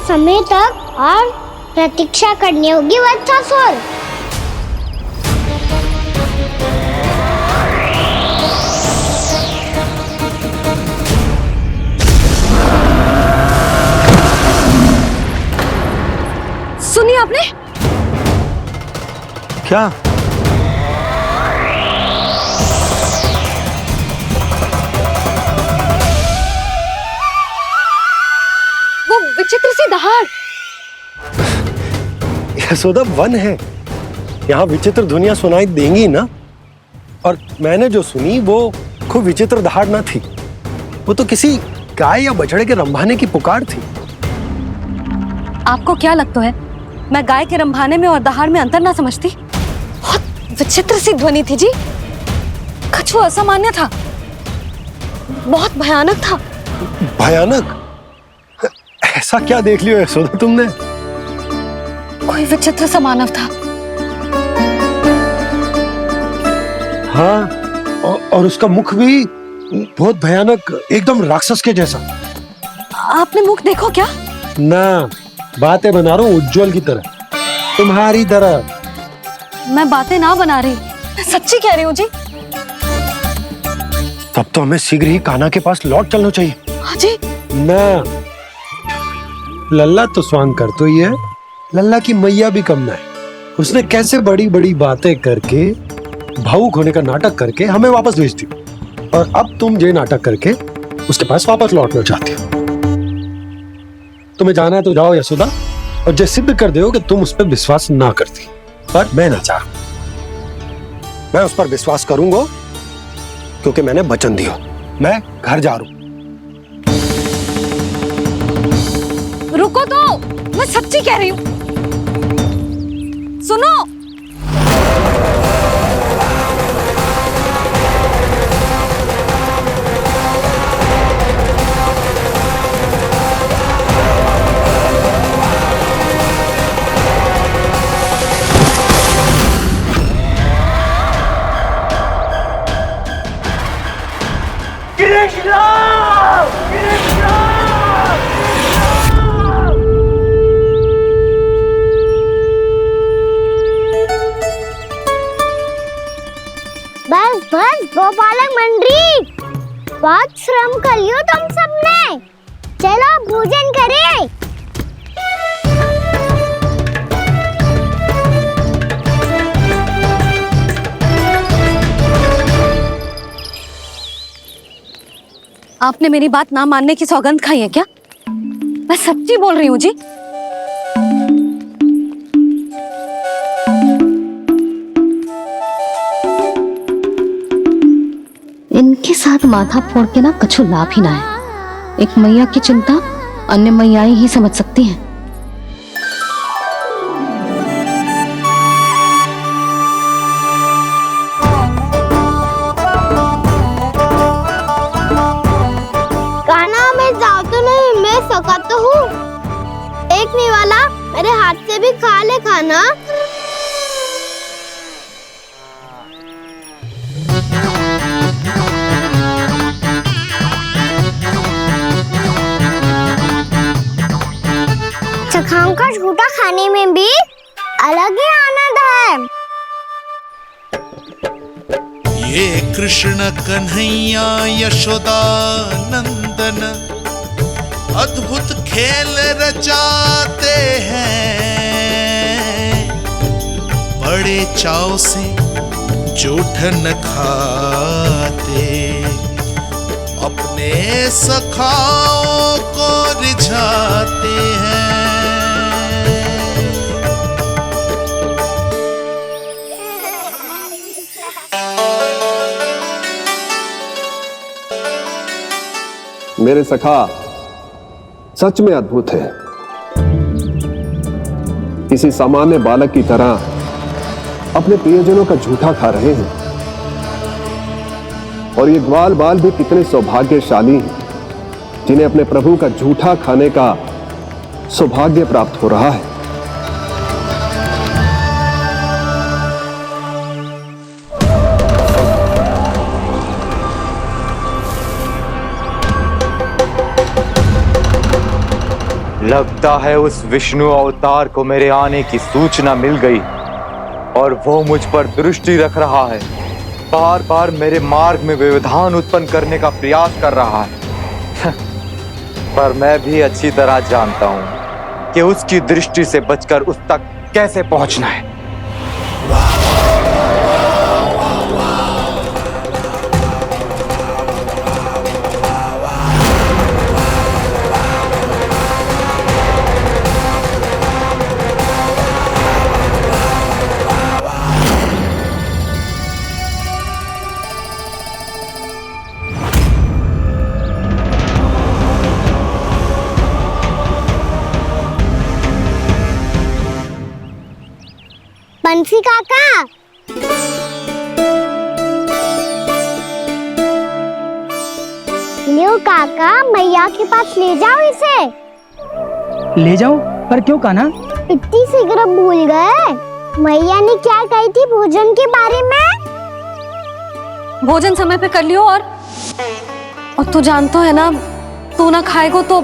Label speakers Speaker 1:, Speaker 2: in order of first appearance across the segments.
Speaker 1: समय तक और प्रतीक्षा करनी होगी वत्सासुर।
Speaker 2: सुनिए आपने
Speaker 3: क्या?
Speaker 2: वो विचित्र सी दहाड़।
Speaker 3: यशोदा, वन है, यहाँ विचित्र ध्वनियां सुनाई देंगी ना। और मैंने जो सुनी वो खूब विचित्र दहाड़ ना थी, वो तो किसी गाय या बछड़े के रंभाने की पुकार थी।
Speaker 2: आपको क्या लगता है मैं गाय के रंभाने में और दहाड़ में अंतर ना समझती? बहुत विचित्र सी ध्वनि थी जी, कुछ वो असामान्य था, बहुत भयानक था।
Speaker 3: भयानक? ऐसा क्या देख लियो यशोदा तुमने?
Speaker 2: कोई विचित्र सा मानव था।
Speaker 3: हाँ, और उसका मुख भी बहुत भयानक, एकदम राक्षस के जैसा।
Speaker 2: आपने मुख देखो क्या?
Speaker 3: ना, बातें बना रहा हूँ उज्जवल की तरह, तुम्हारी तरह।
Speaker 2: मैं बातें ना बना रही, मैं सच्ची कह रही हूँ जी।
Speaker 3: तब तो हमें शीघ्र ही कान्हा के पास लौट चलना चाहिए।
Speaker 2: हाँ जी।
Speaker 3: ना, लल्ला तो स्वांग कर तो ही है, लल्ला की मैया भी कम ना है। उसने कैसे बड़ी बड़ी बातें करके, भावुक होने का नाटक करके हमें वापस भेज दी, और अब तुम ये नाटक करके उसके पास वापस लौटना चाहती हो। तुम्हें जाना है तो जाओ यशोदा, और जो सिद्ध कर दो कि तुम उस पर विश्वास ना करती। पर मैं ना चाह, मैं उस पर विश्वास करूंगा क्योंकि मैंने वचन दिया। मैं घर जा रहा हूं।
Speaker 2: रुको तो, मैं सच्ची कह रही हूँ। सुनो,
Speaker 1: बस बस गोपालक मंडली, बहुत श्रम कर लियो तुम सबने। चलो भोजन करें।
Speaker 2: आपने मेरी बात ना मानने की सौगंध खाई है क्या? मैं सच्ची बोल रही हूँ जी।
Speaker 4: इनके साथ माथा फोड़ के ना कछु लाभ ही ना है। एक मैया की चिंता अन्य मैयाएं ही समझ सकती हैं।
Speaker 1: कान्हा, मैं जाऊँ तो नहीं, मैं सका तो हूँ। एक नहीं वाला, मेरे हाथ से भी खा ले खाना। चखाओं का झूठा खाने में भी अलग ही आनंद है।
Speaker 5: ये कृष्ण कन्हैया यशोदा नंदन अद्भुत खेल रचाते हैं, बड़े चाव से जूठन खाते, अपने सखाओं को रिझाते हैं।
Speaker 6: मेरे सखा सच में अद्भुत है। किसी सामान्य बालक की तरह अपने प्रियजनों का झूठा खा रहे हैं, और ये ग्वाल बाल भी कितने सौभाग्यशाली हैं जिन्हें अपने प्रभु का झूठा खाने का सौभाग्य प्राप्त हो रहा है।
Speaker 7: लगता है उस विष्णु अवतार को मेरे आने की सूचना मिल गई और वो मुझ पर दृष्टि रख रहा है। बार बार मेरे मार्ग में व्यवधान उत्पन्न करने का प्रयास कर रहा है। पर मैं भी अच्छी तरह जानता हूं कि उसकी दृष्टि से बचकर उस तक कैसे पहुंचना है।
Speaker 1: बंसी काका, लियो काका, मैया के पास ले जाओ इसे।
Speaker 8: ले जाओ? पर क्यों कान्हा?
Speaker 1: इतनी शीघ्र भूल गए? मैया ने क्या कही थी भोजन के बारे में?
Speaker 2: भोजन समय पे कर लियो। और तू जानता है ना, तू ना खाएगा तो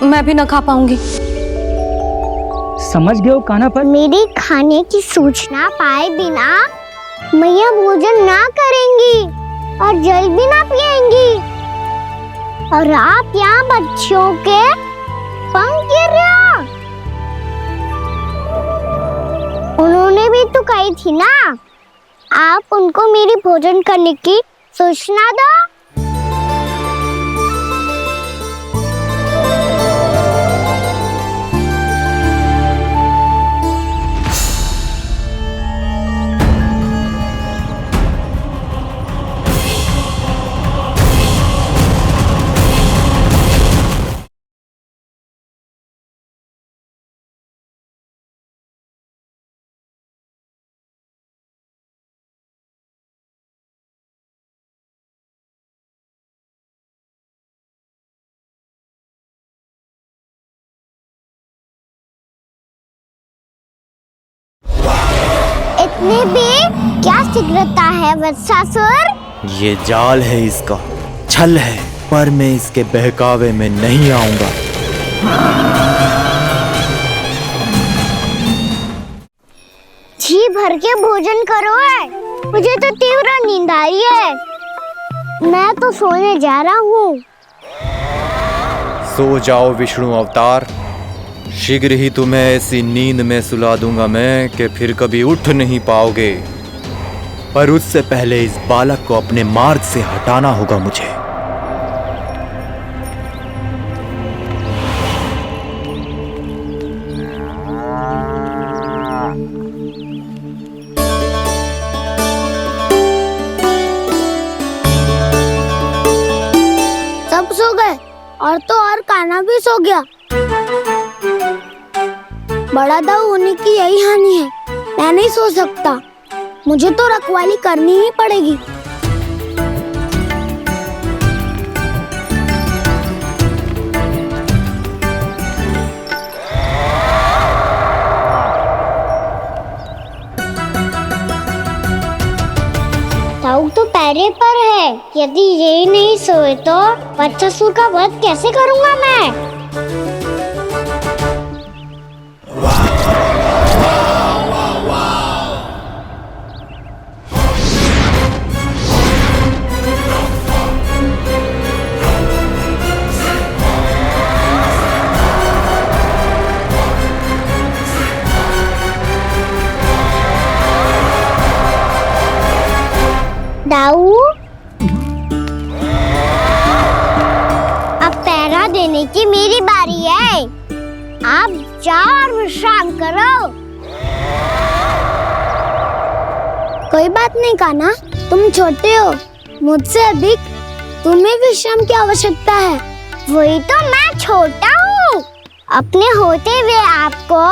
Speaker 2: मैं भी ना खा पाऊंगी।
Speaker 8: समझ गए हो कान्हा? पर
Speaker 1: मेरी खाने की सूचना पाए बिना मैया भोजन ना करेंगी और जल भी ना पिएंगी। और आप यहाँ बच्चों के पंख गिर रहे हो। उन्होंने भी तो कही थी ना, आप उनको मेरी भोजन करने की सूचना दो। इतने भी क्या शीघ्रता है वत्सासुर?
Speaker 7: ये जाल है इसका, छल है, पर मैं इसके बहकावे में नहीं आऊंगा।
Speaker 1: जी भर के भोजन करो है, मुझे तो तीव्र नींद आ रही है। मैं तो सोने जा रहा हूँ।
Speaker 7: सो जाओ विष्णु अवतार, शीघ्र ही तुम्हें ऐसी नींद में सुला दूंगा मैं कि फिर कभी उठ नहीं पाओगे। पर उससे पहले इस बालक को अपने मार्ग से हटाना होगा मुझे।
Speaker 1: सब सो गए और तो और कान्हा भी सो गया। बड़ा दाऊ होने की यही हानि है। मैं नहीं सो सकता, मुझे तो रखवाली करनी ही पड़ेगी। दाऊ तो पैरे पर है। यदि ये नहीं सोए तो वत्सासुर का वध कैसे करूंगा मैं? दाऊ, अब पहरा देने की मेरी बारी है। आप जाओ और विश्राम करो। कोई बात नहीं कान्हा, तुम छोटे हो, मुझसे अधिक तुम्हें विश्राम की आवश्यकता है। वही तो मैं छोटा हूँ, अपने होते हुए आपको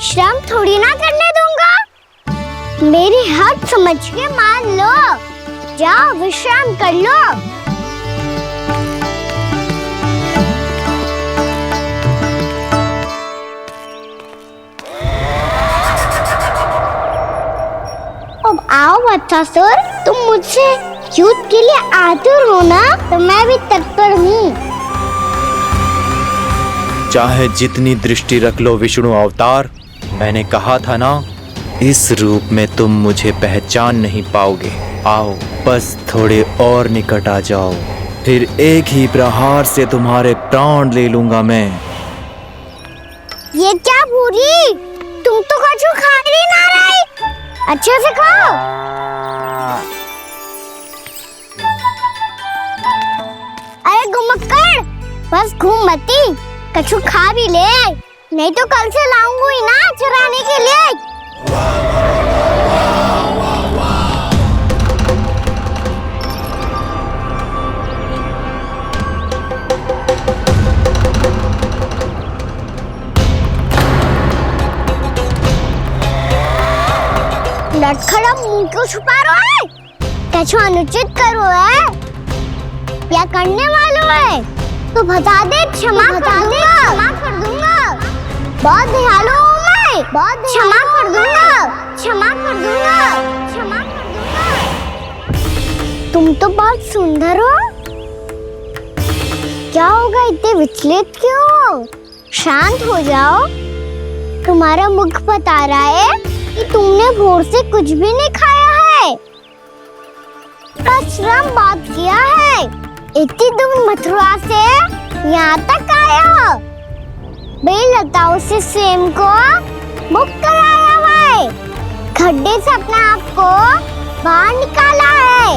Speaker 1: श्रम थोड़ी ना करने दूंगा। मेरी हद समझ के मान लो। जाओ विश्राम कर लो। अब आओ वत्सासुर, तुम मुझसे युद्ध के लिए आतुर हो ना, तो मैं भी तत्पर हूँ।
Speaker 7: चाहे जितनी दृष्टि रख लो विष्णु अवतार, मैंने कहा था ना, इस रूप में तुम मुझे पहचान नहीं पाओगे। आओ बस थोड़े और निकट आ जाओ, फिर एक ही प्रहार से तुम्हारे प्राण ले लूंगा मैं।
Speaker 1: ये क्या भूरी, तुम तो कछु खा ही ना रही, अच्छे से खाओ। अरे घुमक्कड़, बस घूम मती, कछु खा भी ले, नहीं तो कल से लाऊंगी ही ना चुराने के लिए। लटखड़ा मुंह क्यों छुपा रहा है? कछु अनुचित करो है या करने वालों है तो बता दे, क्षमा कर दूंगा। बहुत दयालु हूँ मैं, बहुत क्षमा कर दूंगा। तुम तो बहुत सुंदर हो, क्या होगा, इतने विचलित क्यों हो? शांत हो जाओ, तुम्हारा मुख बता रहा है कि तुमने भोर से कुछ भी नहीं खाया है, बस श्रम बात किया है। इतनी दूर मथुरा से यहाँ तक आया हो, बेलताओं से स्वयं को मुक्त कराया है, खड्डे से अपने आप को बाहर निकाला है।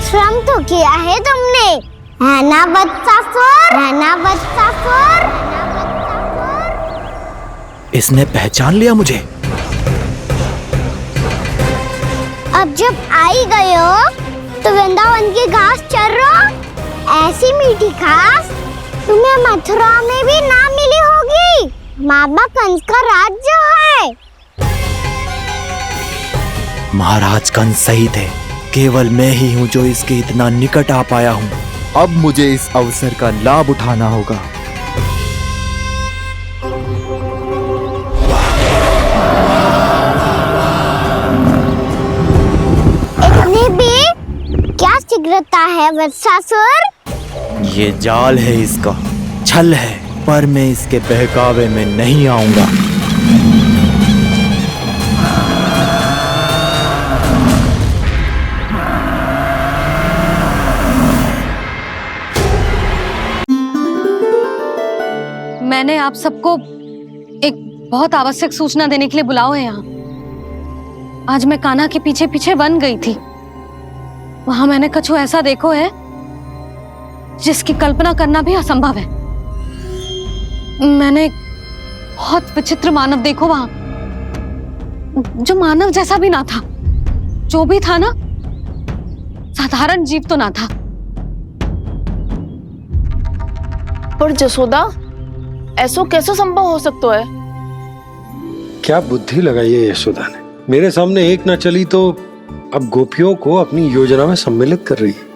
Speaker 1: श्रम तो किया है तुमने, है ना वत्सासुर?
Speaker 7: इसने पहचान लिया मुझे।
Speaker 1: अब जब आई गए हो तो वृंदावन की घास चर रहो, ऐसी मीठी घास तुम्हें मथुरा में भी ना मिली होगी। बाबा कंस का राज्य है।
Speaker 7: महाराज कंस सही थे, केवल मैं ही हूँ जो इसके इतना निकट आ पाया हूँ। अब मुझे इस अवसर का लाभ उठाना होगा।
Speaker 1: इतनी भी क्या शीघ्रता है वत्सासुर?
Speaker 7: ये जाल है इसका, छल है, पर मैं इसके बहकावे में नहीं आऊंगा।
Speaker 2: मैंने आप सबको एक बहुत आवश्यक सूचना देने के लिए बुलाओ है यहाँ। आज मैं कान्हा के पीछे पीछे वन गई थी, वहां मैंने कछु ऐसा देखो है जिसकी कल्पना करना भी असंभव है। मैंने बहुत विचित्र मानव देखो वहां, जो मानव जैसा भी ना था, जो भी था ना साधारण जीव तो ना था।
Speaker 9: पर जसोदा, ऐसा कैसे संभव हो सकता है?
Speaker 3: क्या बुद्धि लगाई है यशोदा ने, मेरे सामने एक ना चली तो अब गोपियों को अपनी योजना में सम्मिलित कर रही है।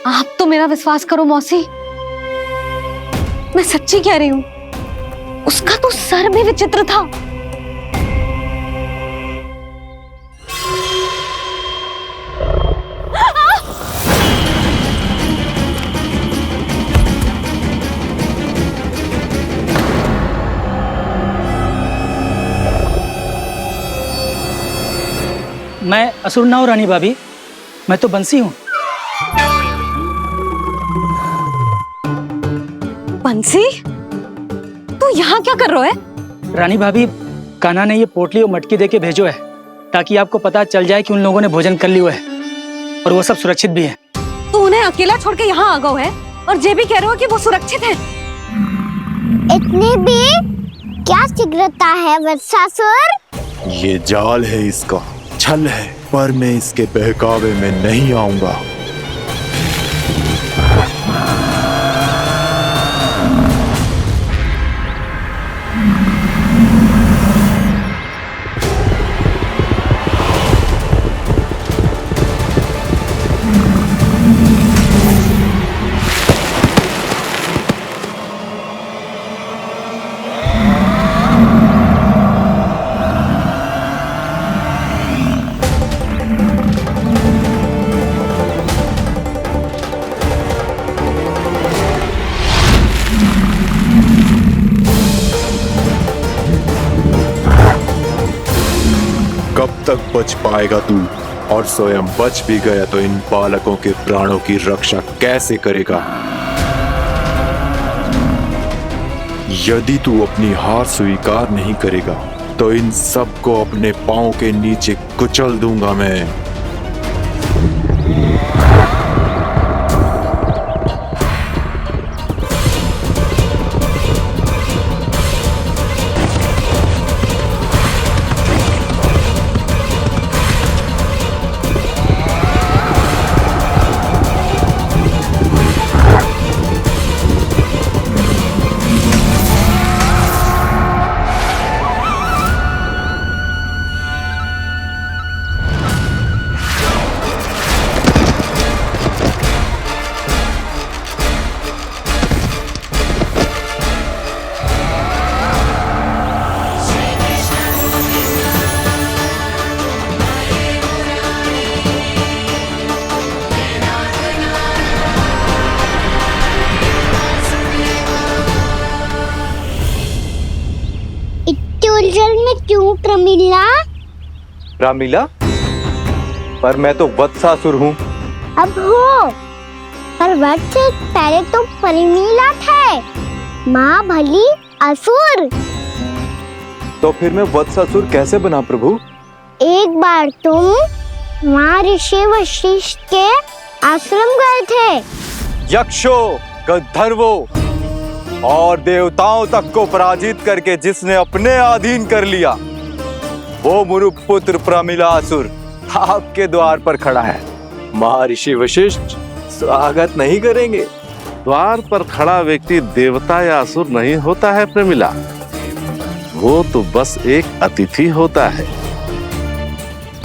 Speaker 2: आप तो मेरा विश्वास करो मौसी, मैं सच्ची कह रही हूँ, उसका तो सर भी विचित्र था।
Speaker 8: मैं असुर ना हूं रानी भाभी, मैं तो बंसी हूँ।
Speaker 2: बंसी, तू यहाँ क्या कर रहा है?
Speaker 8: रानी भाभी, कान्हा ने ये पोटली और मटकी देके भेजो है ताकि आपको पता चल जाए कि उन लोगों ने भोजन कर लिया है और वो सब सुरक्षित भी है।
Speaker 2: तू उन्हें अकेला छोड़ के यहाँ आ गए है और ये भी कह रहे हो कि वो सुरक्षित है।
Speaker 1: इतनी भी क्या शीघ्रता है वत्सासुर?
Speaker 7: ये जाल है इसका, छल है, पर मैं इसके बहकावे में नहीं आऊंगा।
Speaker 10: कब तक बच पाएगा तू? और स्वयं बच भी गया तो इन बालकों के प्राणों की रक्षा कैसे करेगा? यदि तू अपनी हार स्वीकार नहीं करेगा तो इन सबको अपने पांव के नीचे कुचल दूंगा मैं।
Speaker 1: उलझन में क्यों प्रमिला?
Speaker 7: रामीला, पर मैं तो वत्सासुर हूँ।
Speaker 1: अब हो, पर वत्स पहले तो प्रमिला थे, माँ भली असुर।
Speaker 7: तो फिर मैं वत्सासुर कैसे बना प्रभु?
Speaker 1: एक बार तुम माँ ऋषि वशिष्ठ के आश्रम गए थे।
Speaker 7: यक्षों, गंधर्वों और देवताओं तक को पराजित करके जिसने अपने अधीन कर लिया, वो मुरुपुत्र प्रमिलासुर आपके द्वार पर खड़ा है।
Speaker 11: महर्षि वशिष्ठ स्वागत नहीं करेंगे? द्वार पर खड़ा व्यक्ति देवता या असुर नहीं होता है प्रमिला, वो तो बस एक अतिथि होता है,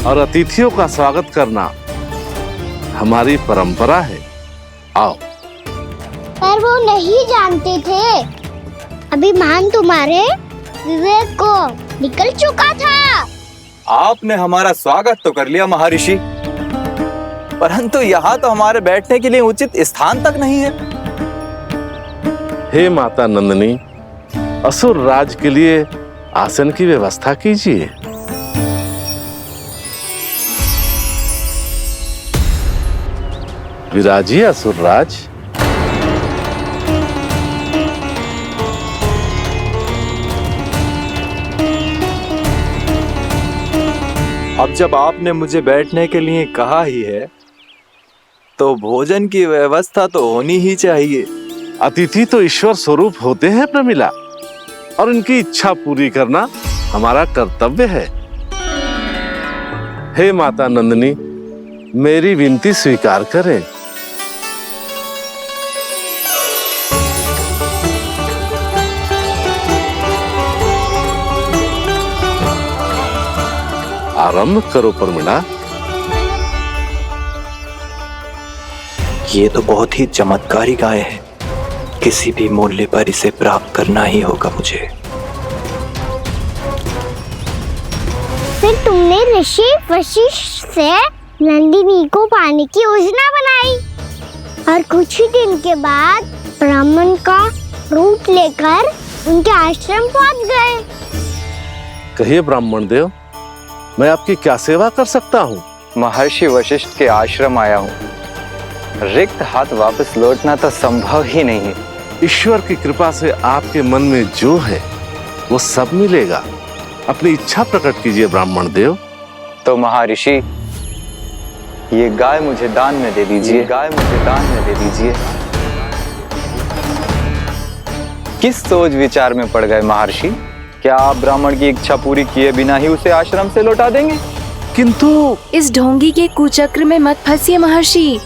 Speaker 11: और अतिथियों का स्वागत करना हमारी परंपरा है। आओ।
Speaker 1: पर वो नहीं जानते थे, अभिमान तुम्हारे विवेक को निकल चुका था।
Speaker 7: आपने हमारा स्वागत तो कर लिया महर्षि, परंतु यहाँ तो हमारे बैठने के लिए उचित स्थान तक नहीं है।
Speaker 11: हे माता नंदिनी, असुर राज के लिए आसन की व्यवस्था कीजिए। विराजिए असुर राज।
Speaker 7: अब जब आपने मुझे बैठने के लिए कहा ही है, तो भोजन की व्यवस्था तो होनी ही चाहिए।
Speaker 11: अतिथि तो ईश्वर स्वरूप होते हैं प्रमिला, और उनकी इच्छा पूरी करना हमारा कर्तव्य है। हे माता नंदिनी, मेरी विनती स्वीकार करें। आरंभ करो प्रमिला।
Speaker 7: ये तो बहुत ही चमत्कारी गाय है, किसी भी मूल्य पर इसे प्राप्त करना ही होगा मुझे।
Speaker 1: फिर तुमने ऋषि वशिष्ठ से नंदिनी को पाने की योजना बनाई, और कुछ ही दिन के बाद ब्राह्मण का रूप लेकर उनके आश्रम पहुंच गए।
Speaker 11: कहिए ब्राह्मण देव, मैं आपकी क्या सेवा कर सकता हूँ?
Speaker 7: महर्षि वशिष्ठ के आश्रम आया हूँ, रिक्त हाथ वापस लौटना तो संभव ही नहीं है।
Speaker 11: ईश्वर की कृपा से आपके मन में जो है वो सब मिलेगा। अपनी इच्छा प्रकट कीजिए ब्राह्मण देव।
Speaker 7: तो महर्षि, ये गाय मुझे दान में दे दीजिए। गाय मुझे दान में दे दीजिए। किस सोच विचार में पड़ गए महर्षि? क्या आप ब्राह्मण की इच्छा पूरी किए बिना ही उसे आश्रम से लौटा देंगे?
Speaker 11: किंतु
Speaker 12: इस ढोंगी के कुचक्र में मत फंसिए महर्षि।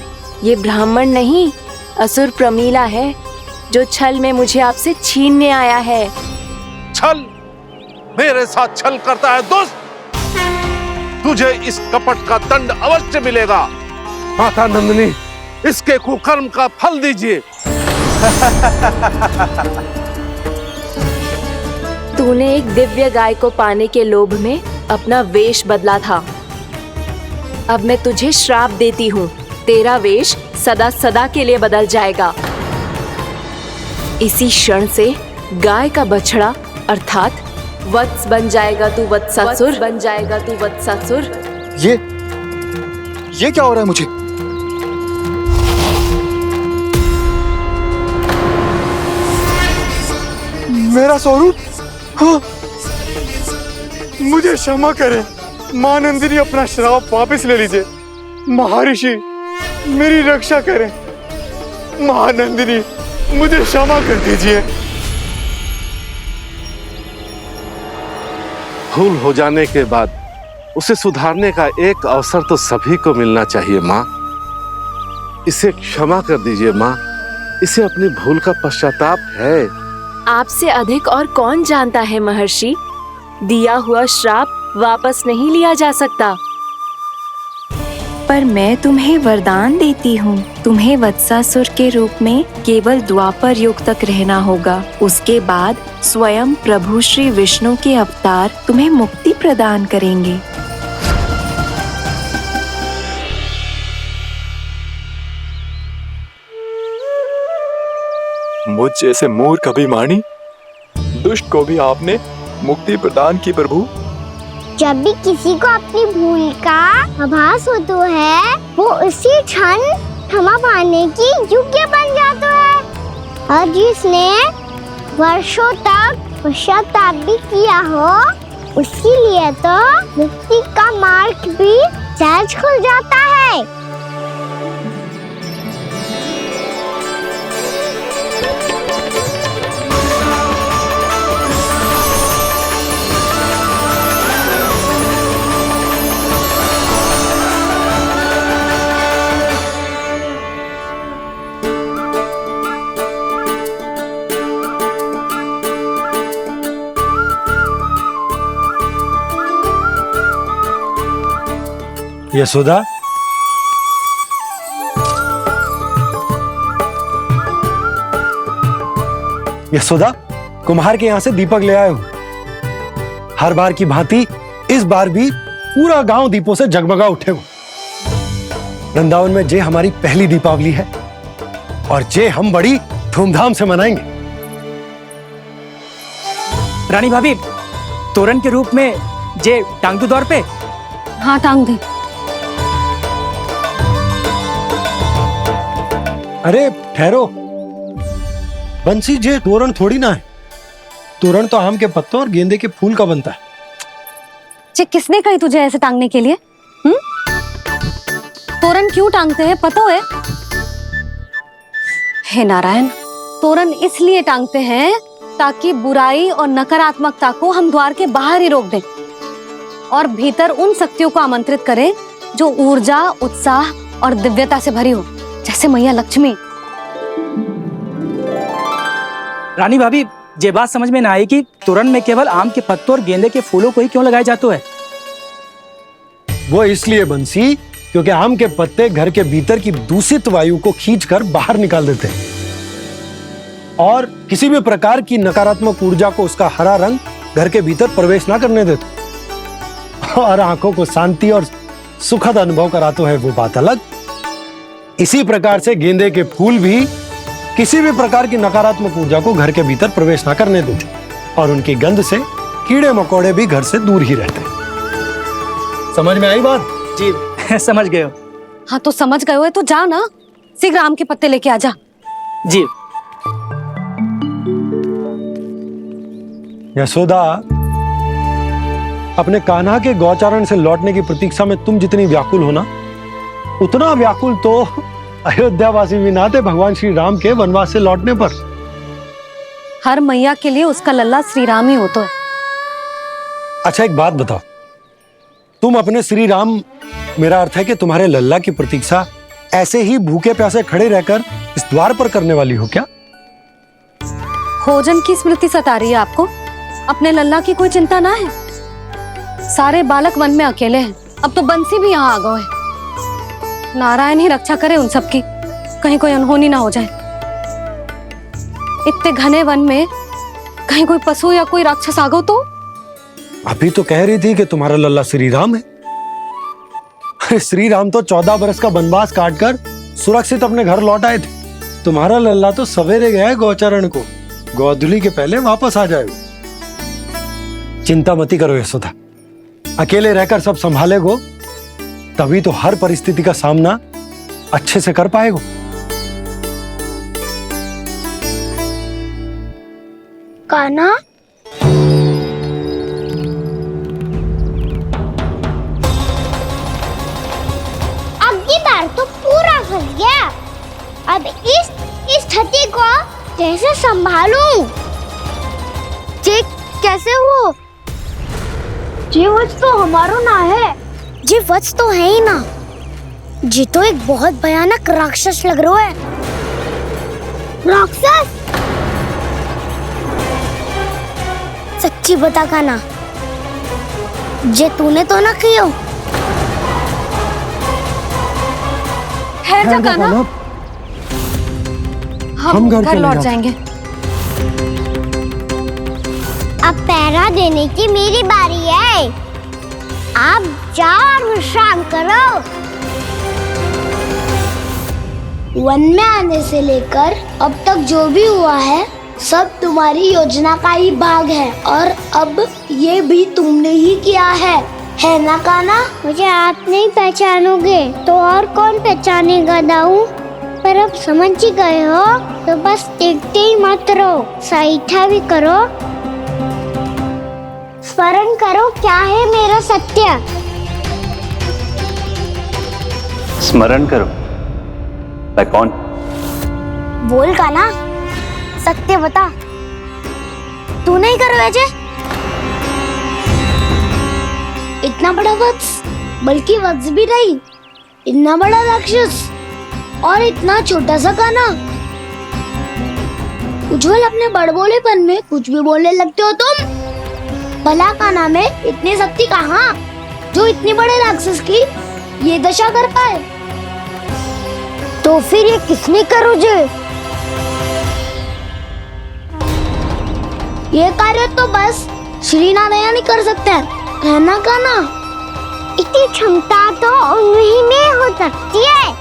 Speaker 12: ये ब्राह्मण नहीं, असुर प्रमिला है, जो छल में मुझे आपसे छीनने आया है।
Speaker 11: छल? मेरे साथ छल करता है दुष्ट? तुझे इस कपट का दंड अवश्य मिलेगा। माता नंदिनी, इसके कुकर्म का फल दीजिए।
Speaker 12: तूने एक दिव्य गाय को पाने के लोभ में अपना वेश बदला था। अब मैं तुझे श्राप देती हूँ, तेरा वेश सदा सदा के लिए बदल जाएगा। इसी क्षण से गाय का बछड़ा अर्थात वत्स बन जाएगा तू वत्सासुर, बन जाएगा तू वत्सासुर।
Speaker 7: ये क्या हो रहा है मुझे? मेरा स्वरूप? हाँ। मुझे क्षमा करें मां नंदिनी, अपना श्राप वापस ले लीजिए। महर्षि मेरी रक्षा करें। महानंदिनी मुझे क्षमा कर दीजिए।
Speaker 11: भूल हो जाने के बाद उसे सुधारने का एक अवसर तो सभी को मिलना चाहिए माँ। इसे क्षमा कर दीजिए माँ, इसे अपनी भूल का पश्चाताप है।
Speaker 12: आपसे अधिक और कौन जानता है महर्षि, दिया हुआ श्राप वापस नहीं लिया जा सकता। पर मैं तुम्हें वरदान देती हूँ, तुम्हें वत्सासुर के रूप में केवल द्वापर युग तक रहना होगा। उसके बाद स्वयं प्रभु श्री विष्णु के अवतार तुम्हें मुक्ति प्रदान करेंगे।
Speaker 7: मुझ जैसे मूर्ख अभिमानी दुष्ट को भी आपने मुक्ति प्रदान की प्रभु।
Speaker 1: जब भी किसी को अपनी भूल का आभास होता है, वो उसी क्षण क्षमा पाने की योग्य बन जाता है। और जिसने वर्षों तक पश्चाताप भी किया हो, उसके लिए तो मुक्ति का मार्ग भी सहज खुल जाता है।
Speaker 3: यशोदा, यशोदा, कुम्हार के यहाँ से दीपक ले आया हूं। हर बार की भांति इस बार भी पूरा गांव दीपों से जगमगा उठे हो। वृंदावन में जे हमारी पहली दीपावली है और जे हम बड़ी धूमधाम से मनाएंगे।
Speaker 8: रानी भाभी, तोरण के रूप में जे टांग दो द्वार पे।
Speaker 2: हाँ, टांग दे।
Speaker 3: अरे ठहरो, बंसी, जे तोरण थोड़ी ना है। तोरण तो आम के पत्तों और गेंदे के फूल का बनता है।
Speaker 2: जे किसने कही तुझे ऐसे टांगने के लिए? तोरण क्यों टांगते हैं पता है? हे नारायण, तोरण इसलिए टांगते हैं ताकि बुराई और नकारात्मकता को हम द्वार के बाहर ही रोक दें और भीतर उन शक्तियों को आमंत्रित करें जो ऊर्जा, उत्साह और दिव्यता से भरी हो, जैसे मैया लक्ष्मी।
Speaker 8: रानी भाभी, ये बात समझ में ना आई कि तोरण में केवल आम के पत्तों और गेंदे के फूलों को ही क्यों लगाया जाता है?
Speaker 3: वो इसलिए बंसी, क्योंकि आम के पत्ते घर के भीतर की दूषित वायु को खींचकर बाहर निकाल देते हैं और किसी भी प्रकार की नकारात्मक ऊर्जा को उसका हरा रंग घर के भीतर प्रवेश ना करने देते और आंखों को शांति और सुखद अनुभव कराते है, वो बात अलग। इसी प्रकार से गेंदे के फूल भी किसी भी प्रकार की नकारात्मक ऊर्जा को घर के भीतर प्रवेश ना करने देते और उनकी गंध से कीड़े मकोड़े भी घर से दूर ही रहते हैं। समझ में आई बात?
Speaker 8: जी समझ गए हो।
Speaker 2: हाँ, तो समझ गए हो तो जा ना, शीघ्र आम के पत्ते लेके आजा।
Speaker 8: जी।
Speaker 3: यशोदा, अपने कान्हा के गौचारण से लौटने की प्रतीक्षा में तुम जितनी व्याकुल हो ना, उतना व्याकुल तो अयोध्यावासी भी ना थे भगवान श्री राम के वनवास से लौटने पर।
Speaker 2: हर मैया के लिए उसका लल्ला श्री राम ही होता है।
Speaker 3: अच्छा, एक बात बताओ, तुम अपने श्री राम, मेरा अर्थ है कि तुम्हारे लल्ला की प्रतीक्षा ऐसे ही भूखे प्यासे खड़े रहकर इस द्वार पर करने वाली हो क्या?
Speaker 2: भोजन की स्मृति सता रही है आपको? अपने लल्ला की कोई चिंता ना है। सारे बालक वन में अकेले हैं, अब तो बंसी भी यहाँ आ गए हैं। नारायण ही रक्षा करे उन सबकी, कहीं कोई अनहोनी ना हो जाए। इतने घने वन में कहीं कोई पशु या कोई राक्षस आ गो तो?
Speaker 3: अभी तो कह रही थी कि तुम्हारा लल्ला श्री राम है। अरे श्री राम तो 14 बरस का वनवास काटकर सुरक्षित अपने घर लौट आए थे। तुम्हारा लल्ला तो सवेरे गया है गौचरण को, गोधूली के पहले वापस आ जाएगा। चिंता मती करो यशोदा, अकेले रहकर सब संभालेगो तभी तो हर परिस्थिति का सामना अच्छे से कर पाएगो।
Speaker 1: कान्हा, अब की बार तो पूरा फंस गया। अब इस स्थिति को कैसे संभालूं? जी कैसे हो? जी वत्स तो हमारो ना है। जी वत्स तो है ही ना। जी तो एक बहुत भयानक राक्षस लग रहा है। राक्षस? सच्ची बता कान्हा, जे तूने तो ना कियो?
Speaker 2: ठहर जा कान्हा, हम घर लौट जाएंगे।
Speaker 1: अब पहरा देने की मेरी बारी है। आप जाओ और विश्राम करो। वन में आने से लेकर अब तक जो भी हुआ है सब तुम्हारी योजना का ही भाग है, और अब ये भी तुमने ही किया है ना कान्हा? मुझे आप नहीं पहचानोगे तो और कौन पहचानेगा दाऊ? पर अब समझ ही गए हो तो बस देखते ही मत रहो, सहीठा भी करो। स्मरण करो क्या है मेरा सत्य।
Speaker 13: स्मरण करो? मैं कौन?
Speaker 1: बोल कान्हा, सत्य बता। तू नहीं करो अजय? इतना बड़ा वत्स, बल्कि वत्स भी नहीं, इतना बड़ा राक्षस और इतना छोटा सा कान्हा। उज्जवल, अपने बड़बोलेपन में कुछ भी बोलने लगते हो तुम। भला कान्हा में इतनी शक्ति कहाँ जो इतनी बड़े राक्षस की ये दशा कर पाए? तो फिर ये किसने करो जे? ये कार्य तो बस श्री नारायण ही कर सकते हैं, है ना कान्हा? इतनी क्षमता तो उन्हीं में हो सकती है।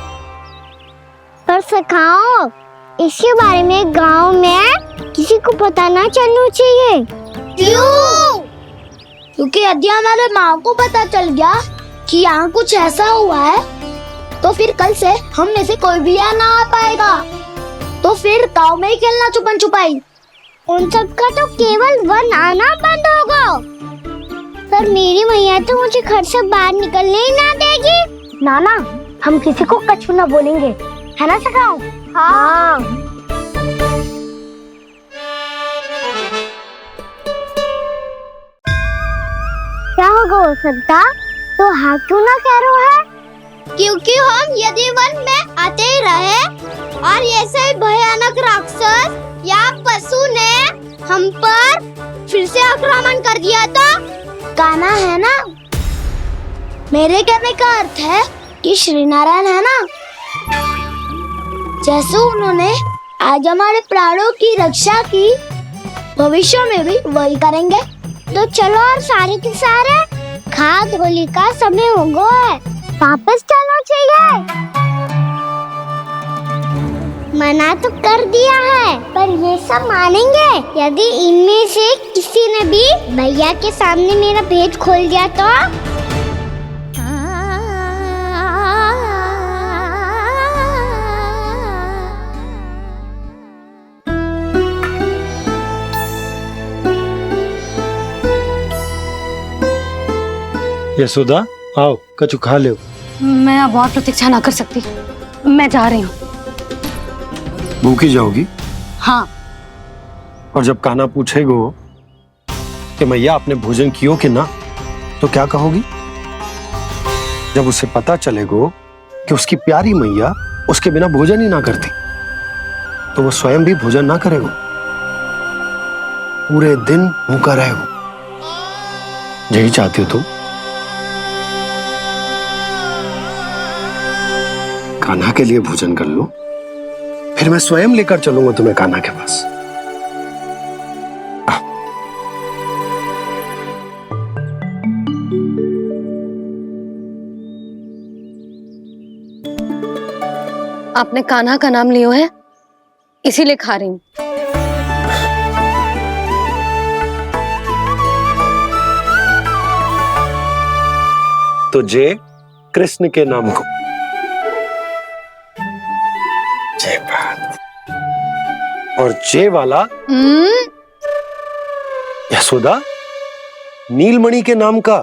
Speaker 1: पर सखाओ, इसके बारे में गांव में किसी को पता ना चलना चाहिए। क्यों? क्योंकि यदि हमारे माँ को पता चल गया कि यहाँ कुछ ऐसा हुआ है तो फिर कल से हम में से कोई भी यहाँ ना आ पाएगा। तो फिर गाँव में ही खेलना छुपन छुपाई। उन सब का तो केवल वन आना बंद होगा। पर मेरी मैया तो मुझे घर से बाहर निकलने ही ना देगी। नाना, हम किसी को कछु ना बोलेंगे, है ना सखाओ? हाँ। क्या होगा हो सकता? तो हाँ क्यों ना कह रहा है? क्योंकि हम यदि वन में आते ही रहे और ऐसे भयानक राक्षस या पशु ने हम पर फिर से आक्रमण कर दिया तो कान्हा, है ना? मेरे कहने का अर्थ है कि श्री नारायण है ना, जैसे उन्होंने आज हमारे प्राणों की रक्षा की, भविष्य में भी वही करेंगे। तो चलो और सारे के सारे खाद होली का समय हो गया है, वापस चलना चाहिए। मना तो कर दिया है, पर ये सब मानेंगे यदि इनमें से किसी ने भी भैया के सामने मेरा भेद खोल दिया तो?
Speaker 3: यशोदा, आओ कछु खा ले।
Speaker 2: मैं अब और प्रतीक्षा ना कर सकती, मैं जा रही हूँ।
Speaker 3: भूखी जाओगी?
Speaker 2: हाँ।
Speaker 3: और जब कान्हा पूछेगो कि मैया आपने भोजन कियो कि ना, तो क्या कहोगी? जब उसे पता चलेगो कि उसकी प्यारी मैया उसके बिना भोजन ही ना करती, तो वो स्वयं भी भोजन ना करेगो, पूरे दिन भूखा रहेगो। यही चाहती हो तुम? कान्हा के लिए भोजन कर लो, फिर मैं स्वयं लेकर चलूंगा तुम्हें कान्हा के पास।
Speaker 2: आपने कान्हा का नाम लियो है, इसीलिए खा रही हूँ।
Speaker 3: तो जे कृष्ण के नाम को। जय बात। और जे वाला यशोदा नीलमणि के नाम का।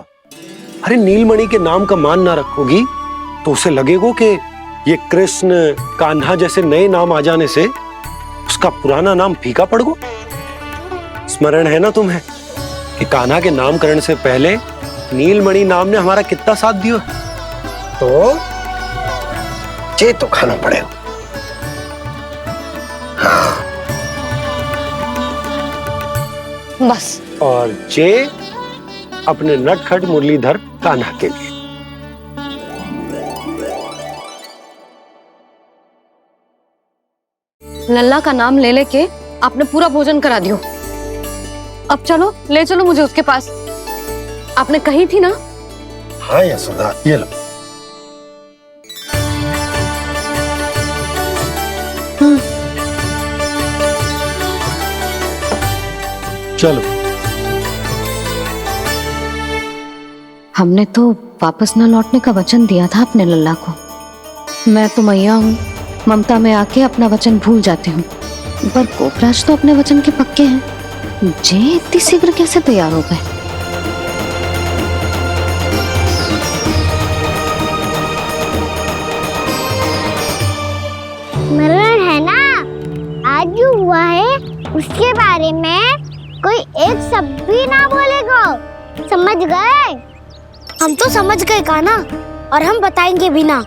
Speaker 3: अरे नीलमणि के नाम का मान ना रखोगी तो उसे लगेगा कि ये कृष्ण कान्हा जैसे नए नाम आ जाने से उसका पुराना नाम फीका पड़ गो। स्मरण है ना तुम्हें कि कान्हा के नामकरण से पहले नीलमणि नाम ने हमारा कितना साथ दिया। तो जे तो खाना पड़ेगा। हाँ।
Speaker 2: बस।
Speaker 3: और जे अपने नटखट मुरलीधर कान्हा के लिए।
Speaker 2: लल्ला का नाम ले लेके आपने पूरा भोजन करा दियो। अब चलो, ले चलो मुझे उसके पास। आपने कही थी ना।
Speaker 3: हाँ यशोदा, ये लो। चलो।
Speaker 4: हमने तो वापस न लौटने का वचन दिया था अपने लल्ला को। मैं तो मैया हूँ, ममता में आके अपना वचन भूल जाती हूँ, पर गोपराज तो अपने वचन के पक्के हैं। जे इतनी शीघ्र कैसे तैयार हो गए?
Speaker 1: स्मरण है ना, आज जो हुआ है उसके बारे में कोई एक शब्द भी ना बोलेगा। समझ गए? हम तो समझ गए कान्हा, और हम बताएंगे भी ना।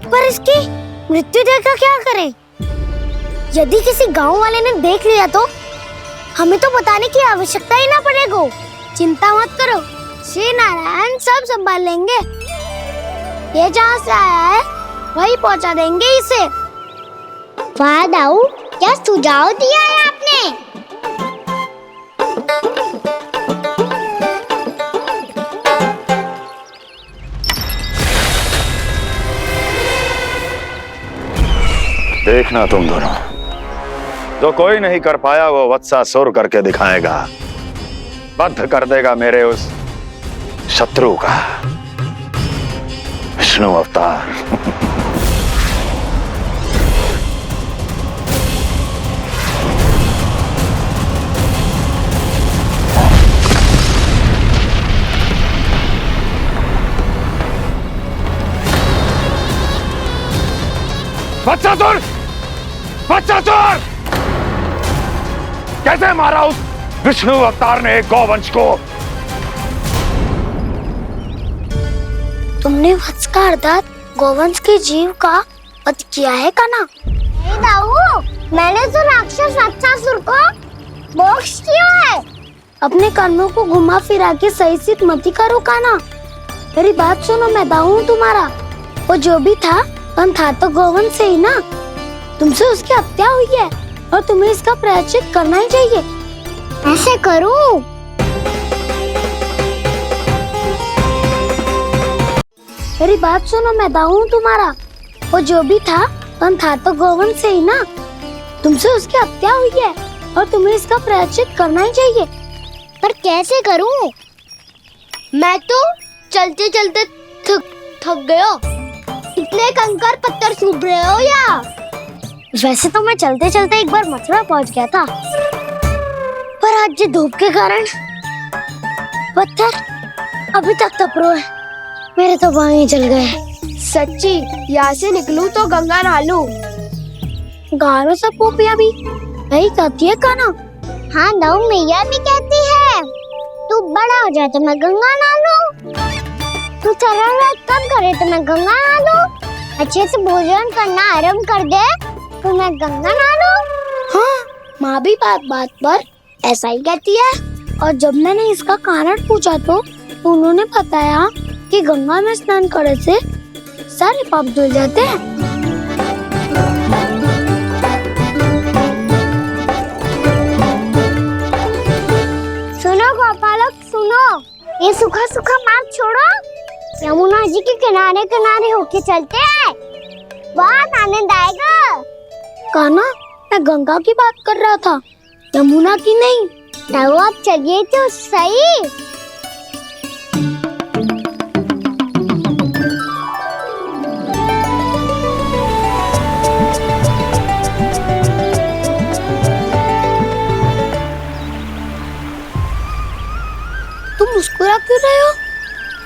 Speaker 1: पर इसकी मृत्यु देखकर क्या करें? यदि किसी गांव वाले ने देख लिया तो हमें तो बताने की आवश्यकता ही ना पड़ेगा। चिंता मत करो, श्री नारायण सब संभाल लेंगे। ये जहाँ से आया है वही पहुँचा देंगे इसे। वाह दाऊ, क्या सुझाव दिया है आपने।
Speaker 10: देखना तुम दोनों, जो कोई नहीं कर पाया वो वत्सासुर करके दिखाएगा। बद्ध कर देगा मेरे उस शत्रु का विष्णु अवतार। वत्सासुर! वत्सासुर! कैसे मारा उस विष्णु अवतार ने एक गौवंश को?
Speaker 1: तुमने वत्स का अर्थात गौवंश के जीव का वध किया है कान्हा। नहीं दाऊ, मैंने तो राक्षस वत्सासुर को मोक्ष दिया है। अपने कर्मों को घुमा फिरा के सही सिद्ध मत करो कान्हा। मेरी बात सुनो, मैं दाऊ हूँ तुम्हारा। वो जो भी था पर था तो गौवंश से ही ना। तुमसे उसकी हत्या हुई है और तुम्हें इसका प्रायश्चित करना ही चाहिए। ऐसे करूं? मेरी बात सुनो, मैं दाऊ हूँ तुम्हारा। वो जो भी था पर था तो गौवंश से ही ना। तुमसे उसकी हत्या हुई है और तुम्हें इसका प्रायश्चित करना ही चाहिए। पर कैसे करूं? मैं तो चलते चलते थक गया। इतने कंकर पत्थर सूख रहे हो या? वैसे तो मैं चलते चलते एक बार मथुरा पहुंच गया था, पर आज ये धूप के कारण पत्थर अभी तक तप रहे हैं। मेरे तो पाँव ही जल गए।
Speaker 9: सच्ची, यहाँ से निकलूं तो गंगा नहा लूं।
Speaker 1: गारों सब पोपिया भी यही कहती है कान्हा। हाँ दाऊ, मैया भी कहती है तू बड़ा हो जाए तो मैं गंगा नहा लूं, तू शरारत कम करे तो मैं गंगा नहा लूं, अच्छे से भोजन करना आरंभ कर दे तो मैं गंगा नहा लूं। हाँ, माँ भी बात बात पर ऐसा ही कहती है। और जब मैंने इसका कारण पूछा तो उन्होंने बताया कि गंगा में स्नान करने से सारे पाप धुल जाते हैं। सुनो गोपालक सुनो, ये सूखा सूखा मार्ग छोड़ो, यमुना जी के किनारे किनारे होके चलते हैं, बहुत आनंद आएगा। कान्हा, मैं गंगा की बात कर रहा था, यमुना की नहीं। तो आप चलिए तो सही। हो?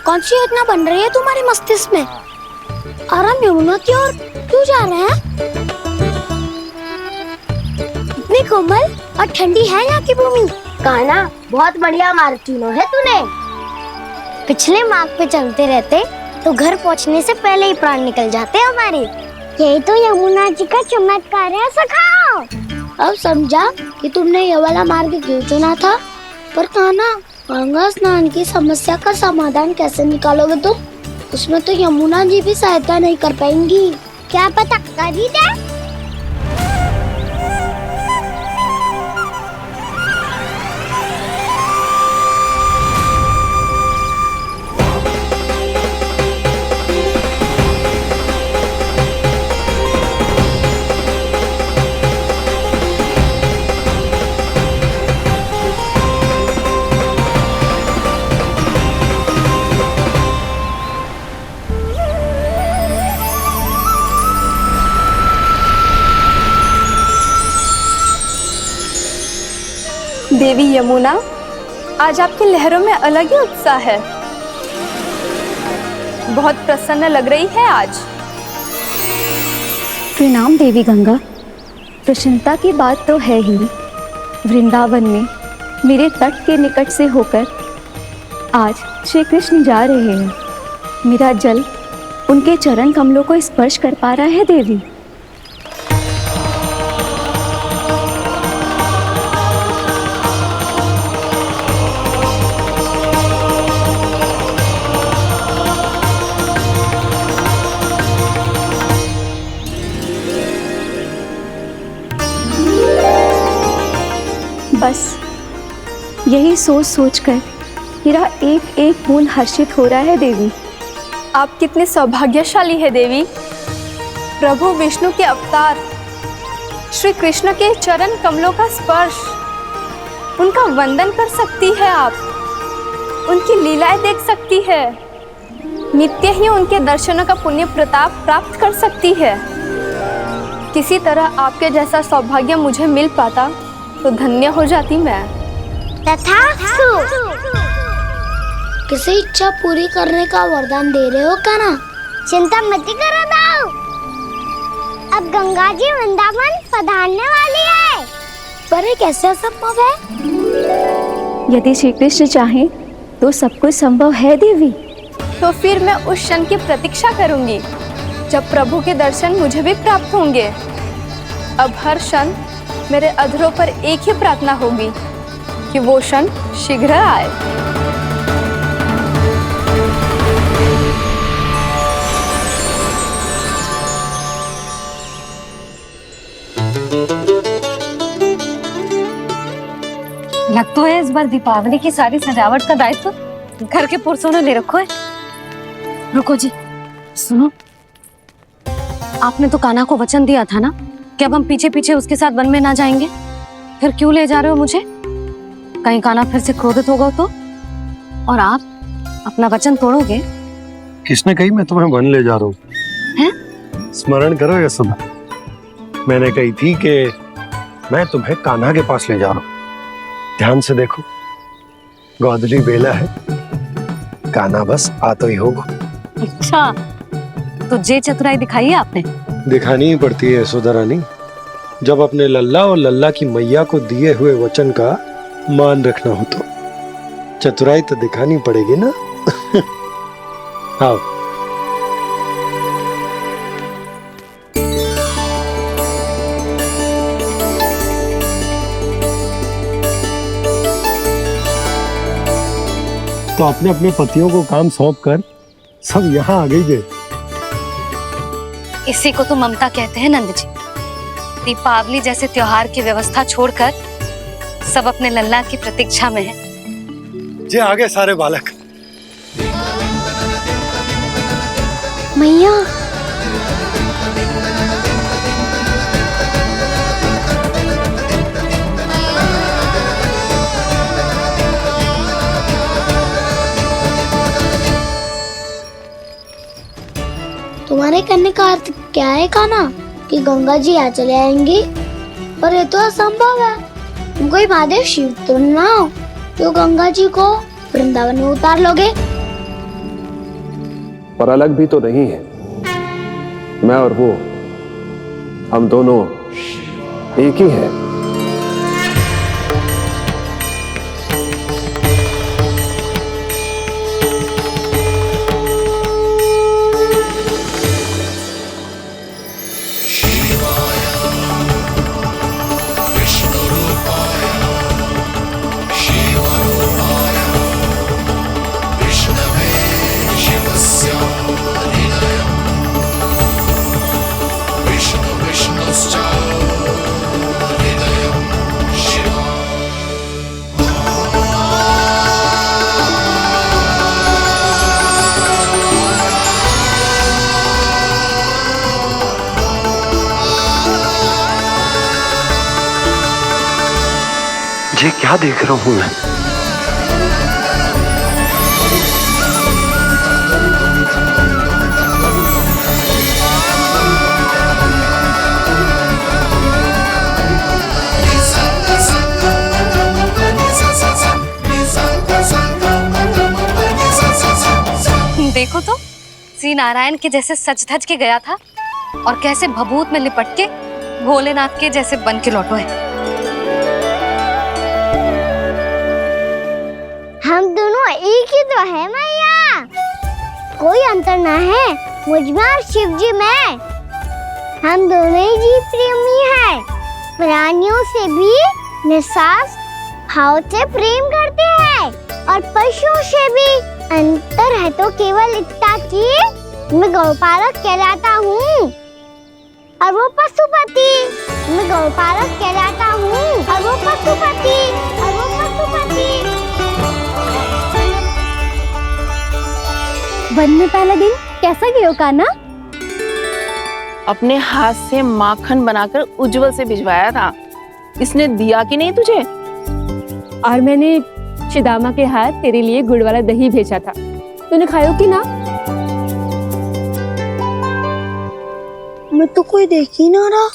Speaker 1: कौन सी योजना बन रही है तुम्हारे मस्तिष्क में? और हम यमुना की ओर क्यों जा रहे हैं? इतनी कोमल और ठंडी है यहाँ की भूमि। कान्हा, बहुत बढ़िया मार्ग चुना है तूने। पिछले मार्ग पे चलते रहते तो घर पहुँचने से पहले ही प्राण निकल जाते हमारे। यही तो यमुना जी का चमत्कार है सखा। अब समझा कि तुमने ये वाला मार्ग क्यों चुना था। पर कान्हा, गंगा स्नान की समस्या का समाधान कैसे निकालोगे तुम? उसमें तो यमुना जी भी सहायता नहीं कर पाएंगी। क्या पता कर ही दे।
Speaker 14: देवी यमुना, आज आपकी लहरों में अलग ही उत्साह है। बहुत प्रसन्न लग रही है आज।
Speaker 4: प्रणाम देवी गंगा। प्रसन्नता की बात तो है ही। वृंदावन में मेरे तट के निकट से होकर आज श्री कृष्ण जा रहे हैं। मेरा जल उनके चरण कमलों को स्पर्श कर पा रहा है देवी। बस यही सोच सोचकर मेरा एक एक बूंद हर्षित हो रहा है देवी।
Speaker 14: आप कितने सौभाग्यशाली है देवी। प्रभु विष्णु के अवतार श्री कृष्ण के चरण कमलों का स्पर्श, उनका वंदन कर सकती है आप, उनकी लीलाएं देख सकती है, नित्य ही उनके दर्शनों का पुण्य प्रताप प्राप्त कर सकती है। किसी तरह आपके जैसा सौभाग्य मुझे मिल पाता तो धन्य हो जाती मैं।
Speaker 1: तथास्तु। किसी इच्छा पूरी करने का वरदान दे रहे हो कान्हा? चिंता मत करो दाऊ। अब गंगा जी वृंदावन पधारने वाली है। पर ये कैसे संभव है?
Speaker 4: यदि श्री कृष्ण चाहे तो सब कुछ संभव है देवी।
Speaker 14: तो फिर मैं उस क्षण की प्रतीक्षा करूंगी जब प्रभु के दर्शन मुझे भी प्राप्त होंगे। अब हर क्षण मेरे अधरों पर एक ही प्रार्थना होगी कि वो क्षण शीघ्र आए।
Speaker 2: लग तो है इस बार दीपावली की सारी सजावट का दायित्व घर के पुरुषों ने ले रखो है। रुको जी, सुनो, आपने तो कान्हा को वचन दिया था ना कि अब हम पीछे पीछे उसके साथ वन में ना जाएंगे। फिर क्यों ले जा रहे हो मुझे? कहीं कान्हा फिर से क्रोधित होगा तो? और आप अपना वचन तोड़ोगे?
Speaker 3: किसने कही मैं तुम्हें वन ले जा रहा हूँ? स्मरण करो यशोदा, मैंने कही थी कि मैं तुम्हें कान्हा के पास ले जा रहा हूँ। ध्यान से देखो, गोदली बेला है, कान्हा बस आ तो ही होगा।
Speaker 2: अच्छा, तो जे चतुराई दिखाई है आपने?
Speaker 3: दिखानी ही पड़ती है यशोदा रानी, जब अपने लल्ला और लल्ला की मैया को दिए हुए वचन का मान रखना हो तो चतुराई तो दिखानी पड़ेगी ना। आओ। तो अपने अपने पतियों को काम सौंप कर सब यहाँ आ गई थे।
Speaker 2: इसी को तो ममता कहते हैं नंद जी। दीपावली जैसे त्योहार की व्यवस्था छोड़कर सब अपने लल्ला की प्रतीक्षा में हैं।
Speaker 3: जे आगे सारे बालक।
Speaker 1: मैया, तुम्हारे कहने का अर्थ क्या है कान्हा? कि गंगा जी यहाँ चले आएंगी? पर ये तो असंभव है। तुम कोई महादेव शिव तो ना हो जो गंगा जी को वृंदावन में उतार लोगे।
Speaker 6: पर अलग भी तो नहीं है। मैं और वो, हम दोनों एक ही हैं।
Speaker 3: ये क्या देख रहा हूं मैं?
Speaker 2: देखो तो श्री नारायण के जैसे सज धज के गया था और कैसे भभूत में लिपट के भोलेनाथ के जैसे बन के लौटो है।
Speaker 1: हम दोनों एक ही तो है मैया, कोई अंतर ना है मुझ में और शिव जी में। हम दोनों ही जीव प्रेमी हैं, प्राणियों से भी निस्वार्थ भाव से प्रेम करते हैं और पशुओं से भी। अंतर है तो केवल इतना कि मैं गौपालक कहलाता हूँ और वो पशुपति। मैं गौपालक कहलाता हूँ और वो पशुपति। वन में पहला दिन कैसा गया कान्हा?
Speaker 9: अपने हाथ से माखन बनाकर उज्जवल से भिजवाया था। इसने दिया कि नहीं तुझे?
Speaker 14: और मैंने शिदामा के हाथ तेरे लिए गुड़ वाला दही भेजा था, तूने खायो कि ना?
Speaker 1: मैं तो कोई देख ही ना रहा।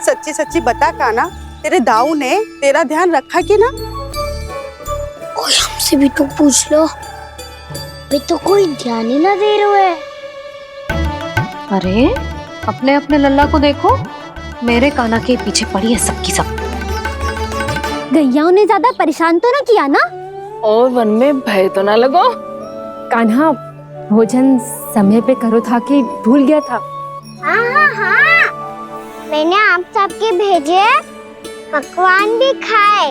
Speaker 15: सच्ची सच्ची बता कान्हा, तेरे दाऊ ने तेरा ध्यान रखा कि ना?
Speaker 1: कोई हमसे भी तो पूछ लो, वे तो कोई ध्यान ही ना दे रहे हैं।
Speaker 2: अरे अपने अपने लल्ला को देखो, मेरे कान्हा के पीछे पड़ी है सबकी सब।
Speaker 1: गैयाओं ने ज्यादा परेशान तो ना किया ना?
Speaker 9: और वन में भय तो ना लगो?
Speaker 14: कान्हा भोजन समय पे करो था कि भूल गया था?
Speaker 1: हाँ, मैंने आप सबके भेजे पकवान भी खाए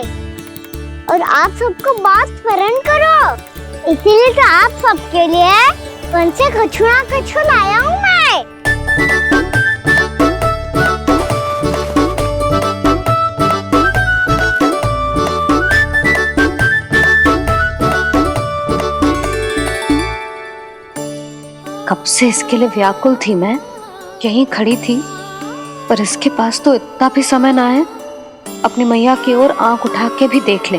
Speaker 1: और आप सबको बात स्मरण करो, इसीलिए तो आप सबके लिए वन से कछु ना कछु लाया हूँ मैं।
Speaker 2: कब से इसके लिए व्याकुल थी मैं, यहीं खड़ी थी, पर इसके पास तो इतना भी समय ना है अपनी मैया की ओर आंख उठा के भी देख ले।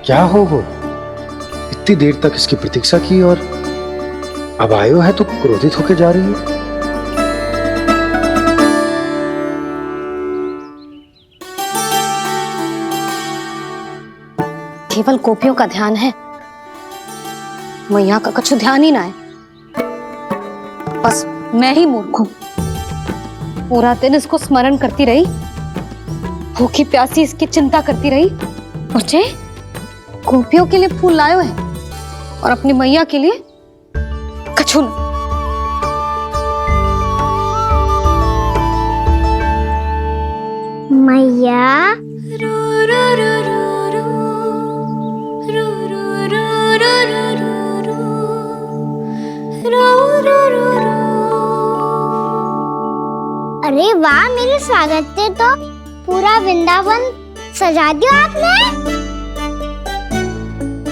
Speaker 3: क्या हो वो? इतनी देर तक इसकी प्रतीक्षा की और अब आयो है तो क्रोधित होकर जा रही है।
Speaker 2: केवल गोपियों का ध्यान है, मैया का कछु ध्यान ही ना है। बस मैं ही मूर्ख हूं, पूरा दिन इसको स्मरण करती रही, भूखी प्यासी इसकी चिंता करती रही, और जे गोपियों के लिए फूल लायो है और अपनी मैया के लिए कछु न।
Speaker 1: मैया अरे वाह, मेरे स्वागत से तो पूरा वृंदावन सजा दिया आपने।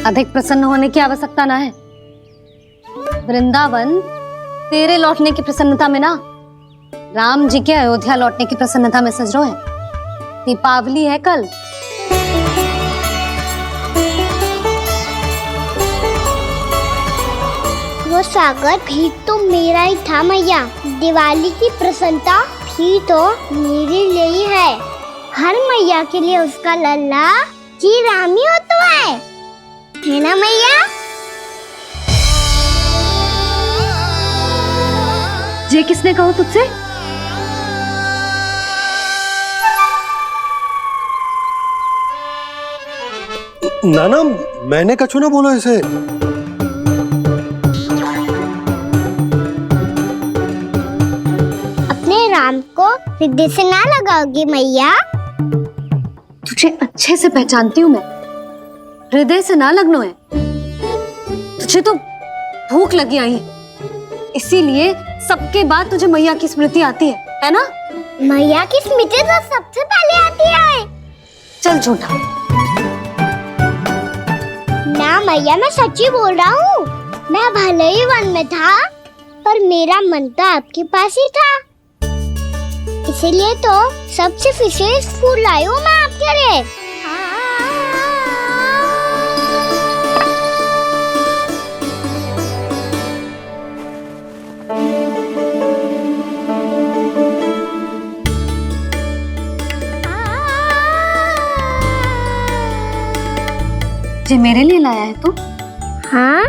Speaker 2: अधिक प्रसन्न होने की आवश्यकता ना है। वृंदावन तेरे लौटने की प्रसन्नता में ना, राम जी के अयोध्या लौटने की प्रसन्नता में सज रहे हैं। दीपावली है कल।
Speaker 1: वो वो सागर भी तो मेरा ही था मैया। दिवाली की प्रसन्नता भी तो मेरे लिए ही है। हर मैया के लिए उसका लल्ला की रामी होता है ना मैया?
Speaker 2: ये किसने कहा तुझसे?
Speaker 3: नाना, मैंने कछु ना बोलो इसे।
Speaker 1: अपने राम को हृदय से ना लगाओगी मैया?
Speaker 2: तुझे अच्छे से पहचानती हूँ मैं, हृदय से ना लगनो है। तुझे तो भूख लगी आई है, इसीलिए सबके बाद तुझे मैया की स्मृति आती है ना?
Speaker 1: मैया की स्मृति तो सबसे पहले आती है।
Speaker 2: चल झूठा।
Speaker 1: ना मैया, मैं सच्ची बोल रहा हूँ। मैं भले ही वन में था, पर मेरा मन तो आपके पास ही था। इसीलिए तो सबसे विशेष फूल लाई हूँ मैं आपके लिए।
Speaker 2: ये मेरे लिए लाया है तू?
Speaker 1: हाँ।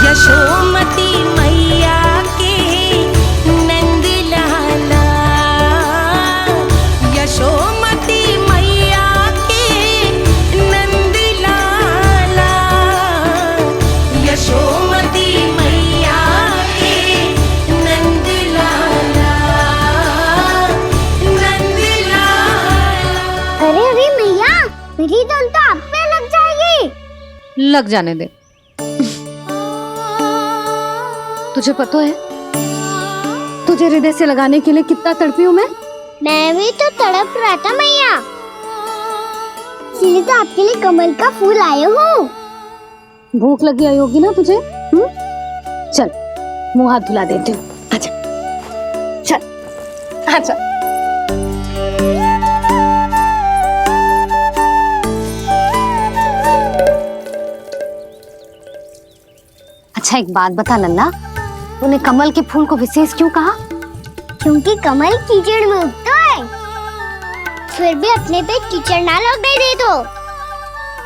Speaker 16: यशोमती मैया के नंद लाला, यशोमती मैया के नंद लाला, यशोमती मैया के नंद लाला, नंद लाला।
Speaker 1: अरे अरे मैया, मेरी धुन तो आप पे लग जाएगी।
Speaker 2: लग जाने दे। तुझे पता है तुझे हृदय से लगाने के लिए कितना तड़पी हूँ मैं?
Speaker 1: मैं भी तो तड़प रहा था मैया, इसलिए तो आपके लिए कमल का फूल आया हूँ।
Speaker 2: भूख लगी आई होगी ना तुझे? चल मुंह हाथ धुला देती हूँ। आजा, चल आजा। अच्छा एक बात बता लल्ला, तूने कमल के फूल को विशेष क्यों कहा?
Speaker 1: क्योंकि कमल कीचड़ में उगता है, फिर भी अपने पे कीचड़ ना लगने दे दो।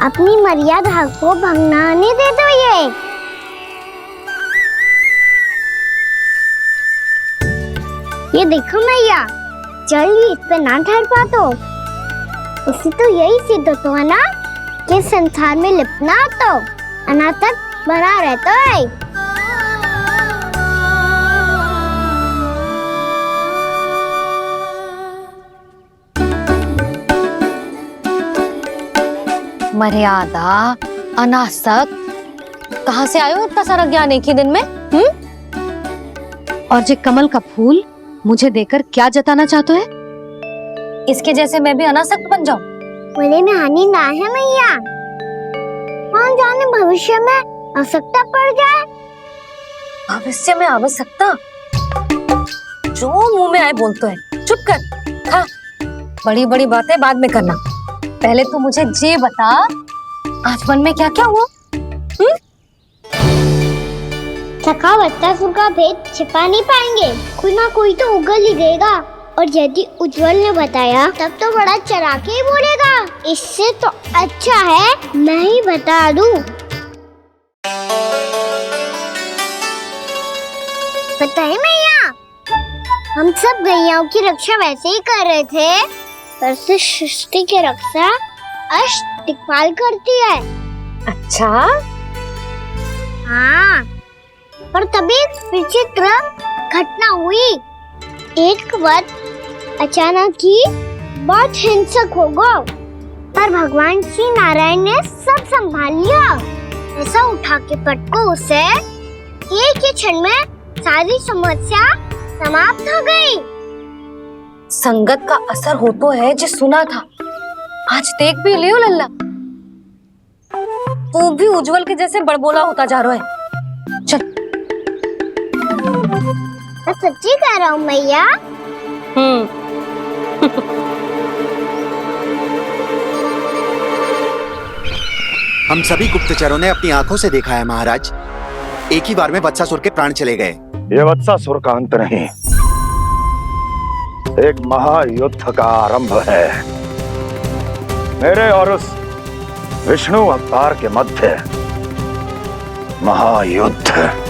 Speaker 1: अपनी मर्यादा को भंग ना आने दे दो। ये देखो मैया, जल भी इस पे ना ठहर पा तो उसे तो यही सिद्ध होता है ना कि संसार में लिपना तो अनाथ तक बना रहता है।
Speaker 2: मर्यादा, अनासक्त, कहाँ से आयो इतना सारा ज्ञान एक ही दिन में? और ये कमल का फूल मुझे देकर क्या जताना चाहते है? इसके जैसे मैं भी अनासक्त बन जाऊं?
Speaker 1: बोले में हानि ना है मैया, कौन जाने भविष्य में आवश्यकता पड़ जाए।
Speaker 2: भविष्य में आवश्यकता? जो मुंह में आए बोलते हैं, चुप कर। हाँ, बड़ी बड़ी बातें बाद में करना, पहले तू मुझे ये बता आज वन में क्या क्या हुआ?
Speaker 1: सखा बत्तासुर का भेद छिपा नहीं पाएंगे, कोई ना कोई तो उगल ही गएगा। और यदि उज्जवल ने बताया तब तो बड़ा चढ़ा के ही बोलेगा। इससे तो अच्छा है मैं ही बता दूं। बताइए मैया, हम सब गैयाओं की रक्षा वैसे ही कर रहे थे, पर से सृष्टि की रक्षा अष्ट दिक्पाल करती है।
Speaker 2: अच्छा?
Speaker 1: हाँ, पर तभी विचित्र घटना हुई। एक वक्त अचानक ही बहुत हिंसक हो गया, पर भगवान श्री नारायण ने सब संभाल लिया। ऐसा उठा के पटको उसे, एक ही क्षण में सारी समस्या समाप्त हो गई।
Speaker 2: संगत का असर हो तो है जो सुना था, आज देख भी लियो लल्ला, तू भी उज्जवल के जैसे बड़बोला होता जा रहा है। चल।
Speaker 1: मैं सच्ची कह रहा हूँ मैया।
Speaker 17: हम सभी गुप्तचरों ने अपनी आंखों से देखा है महाराज। एक ही बार में वत्सासुर के प्राण चले गए।
Speaker 18: ये वत्सासुर का अंत नहीं, एक महायुद्ध का आरंभ है। मेरे और उस विष्णु अवतार के मध्य महायुद्ध।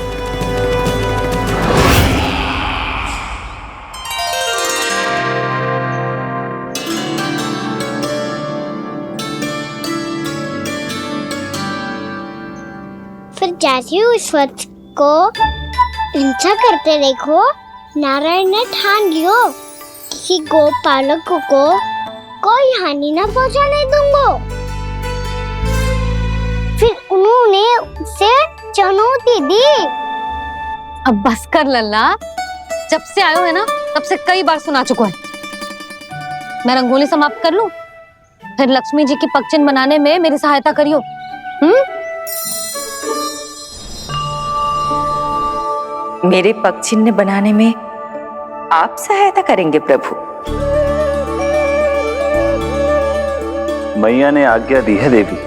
Speaker 1: फिर जैसे उस वक्त को हिंसा करते देखो, नारायण ने ठान लियो किसी गोपालक को कोई हानि न पहुंचाने दूंगा। फिर उन्होंने उसे चुनौती दी।
Speaker 2: अब बस कर लल्ला, जब से आयो है ना तब से कई बार सुना चुका है। मैं रंगोली समाप्त कर लूं, फिर लक्ष्मी जी की पगचिन बनाने में मेरी सहायता करियो।
Speaker 12: मेरे पगचिन्ह बनाने में आप सहायता करेंगे प्रभु?
Speaker 13: मैया ने आज्ञा दी है देवी,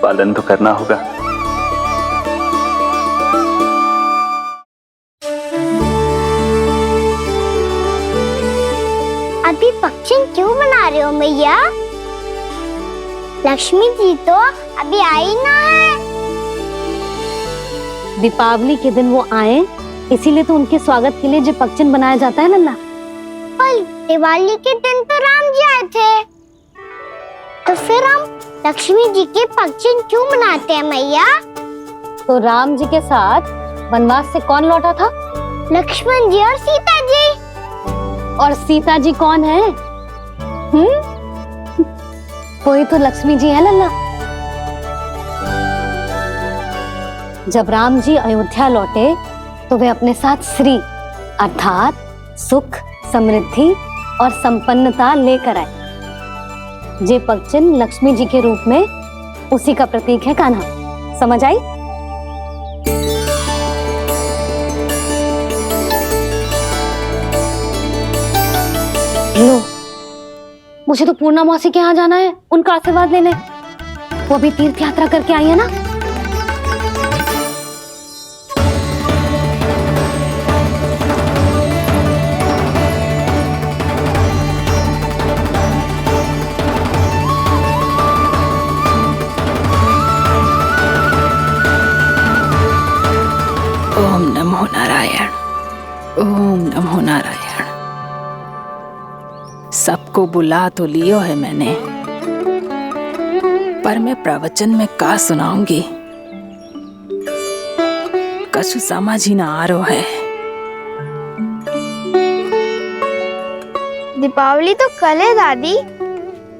Speaker 13: पालन तो करना होगा।
Speaker 1: अभी पगचिन क्यों बना रहे हो मैया? लक्ष्मी जी तो अभी आई ना है।
Speaker 2: दीपावली के दिन वो आए, इसीलिए तो उनके स्वागत के लिए जो पगचिन बनाया जाता है लल्ला।
Speaker 1: पर दिवाली के दिन तो राम जी आए थे, तो फिर हम लक्ष्मी जी के पगचिन क्यों मनाते हैं मैया?
Speaker 2: तो राम जी के साथ वनवास से कौन लौटा था?
Speaker 1: लक्ष्मण जी और सीता जी।
Speaker 2: और सीता जी कौन है? वही तो लक्ष्मी जी है लल्ला। जब राम जी अयोध्या लौटे तो वे अपने साथ श्री अर्थात सुख, समृद्धि और संपन्नता लेकर आए। जे पगचिन लक्ष्मी जी के रूप में उसी का प्रतीक है कान्हा। समझ आई? लो, मुझे तो पूर्णा मौसी के यहाँ जाना है उनका आशीर्वाद लेने। वो भी तीर्थ यात्रा करके आई है ना।
Speaker 9: ओम नमो नारायण, ओम नमो नारायण। सबको बुला तो लियो है मैंने, पर मैं प्रवचन में का सुनाऊंगी, कछु समझ ही ना आ रहा है।
Speaker 14: दीपावली तो कल है दादी,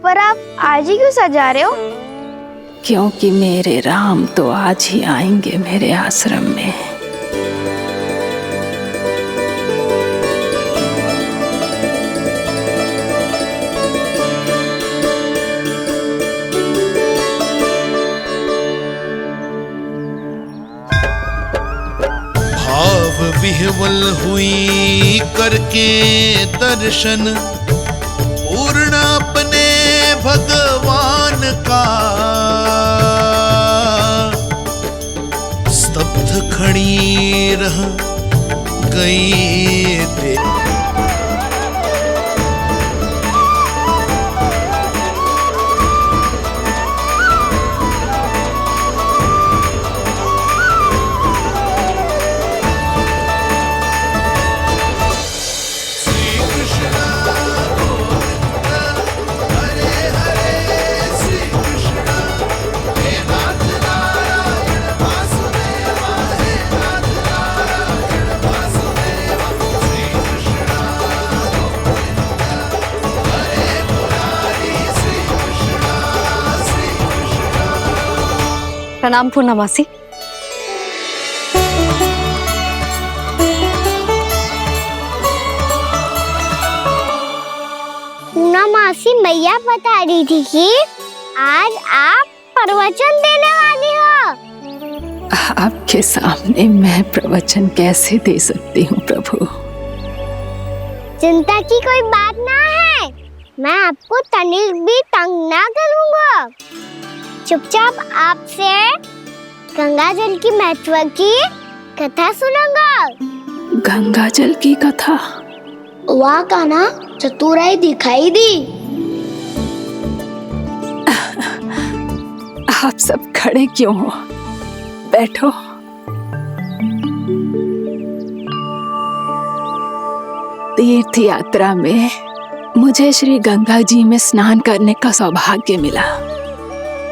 Speaker 14: पर आप आज ही क्यों सजा रहे हो?
Speaker 9: क्योंकि मेरे राम तो आज ही आएंगे मेरे आश्रम में।
Speaker 5: विह्वल हुई करके दर्शन, पूर्ण अपने भगवान का, स्तब्ध खड़ी रह गई दे।
Speaker 2: प्रणाम पूर्णा मौसी।
Speaker 1: पूर्णा मौसी मैया बता रही थी कि आज आप प्रवचन देने वाली हो।
Speaker 9: आपके सामने मैं प्रवचन कैसे दे सकती हूँ प्रभु?
Speaker 1: चिंता की कोई बात ना है, मैं आपको तनिक भी तंग ना करूँगा। चुपचाप आपसे गंगा जल की महत्व की कथा सुनूंगा।
Speaker 12: गंगा जल की कथा?
Speaker 1: वाह कान्हा, चतुराई दिखाई दी।
Speaker 12: आप सब खड़े क्यों हो? बैठो। तीर्थ यात्रा में मुझे श्री गंगा जी में स्नान करने का सौभाग्य मिला,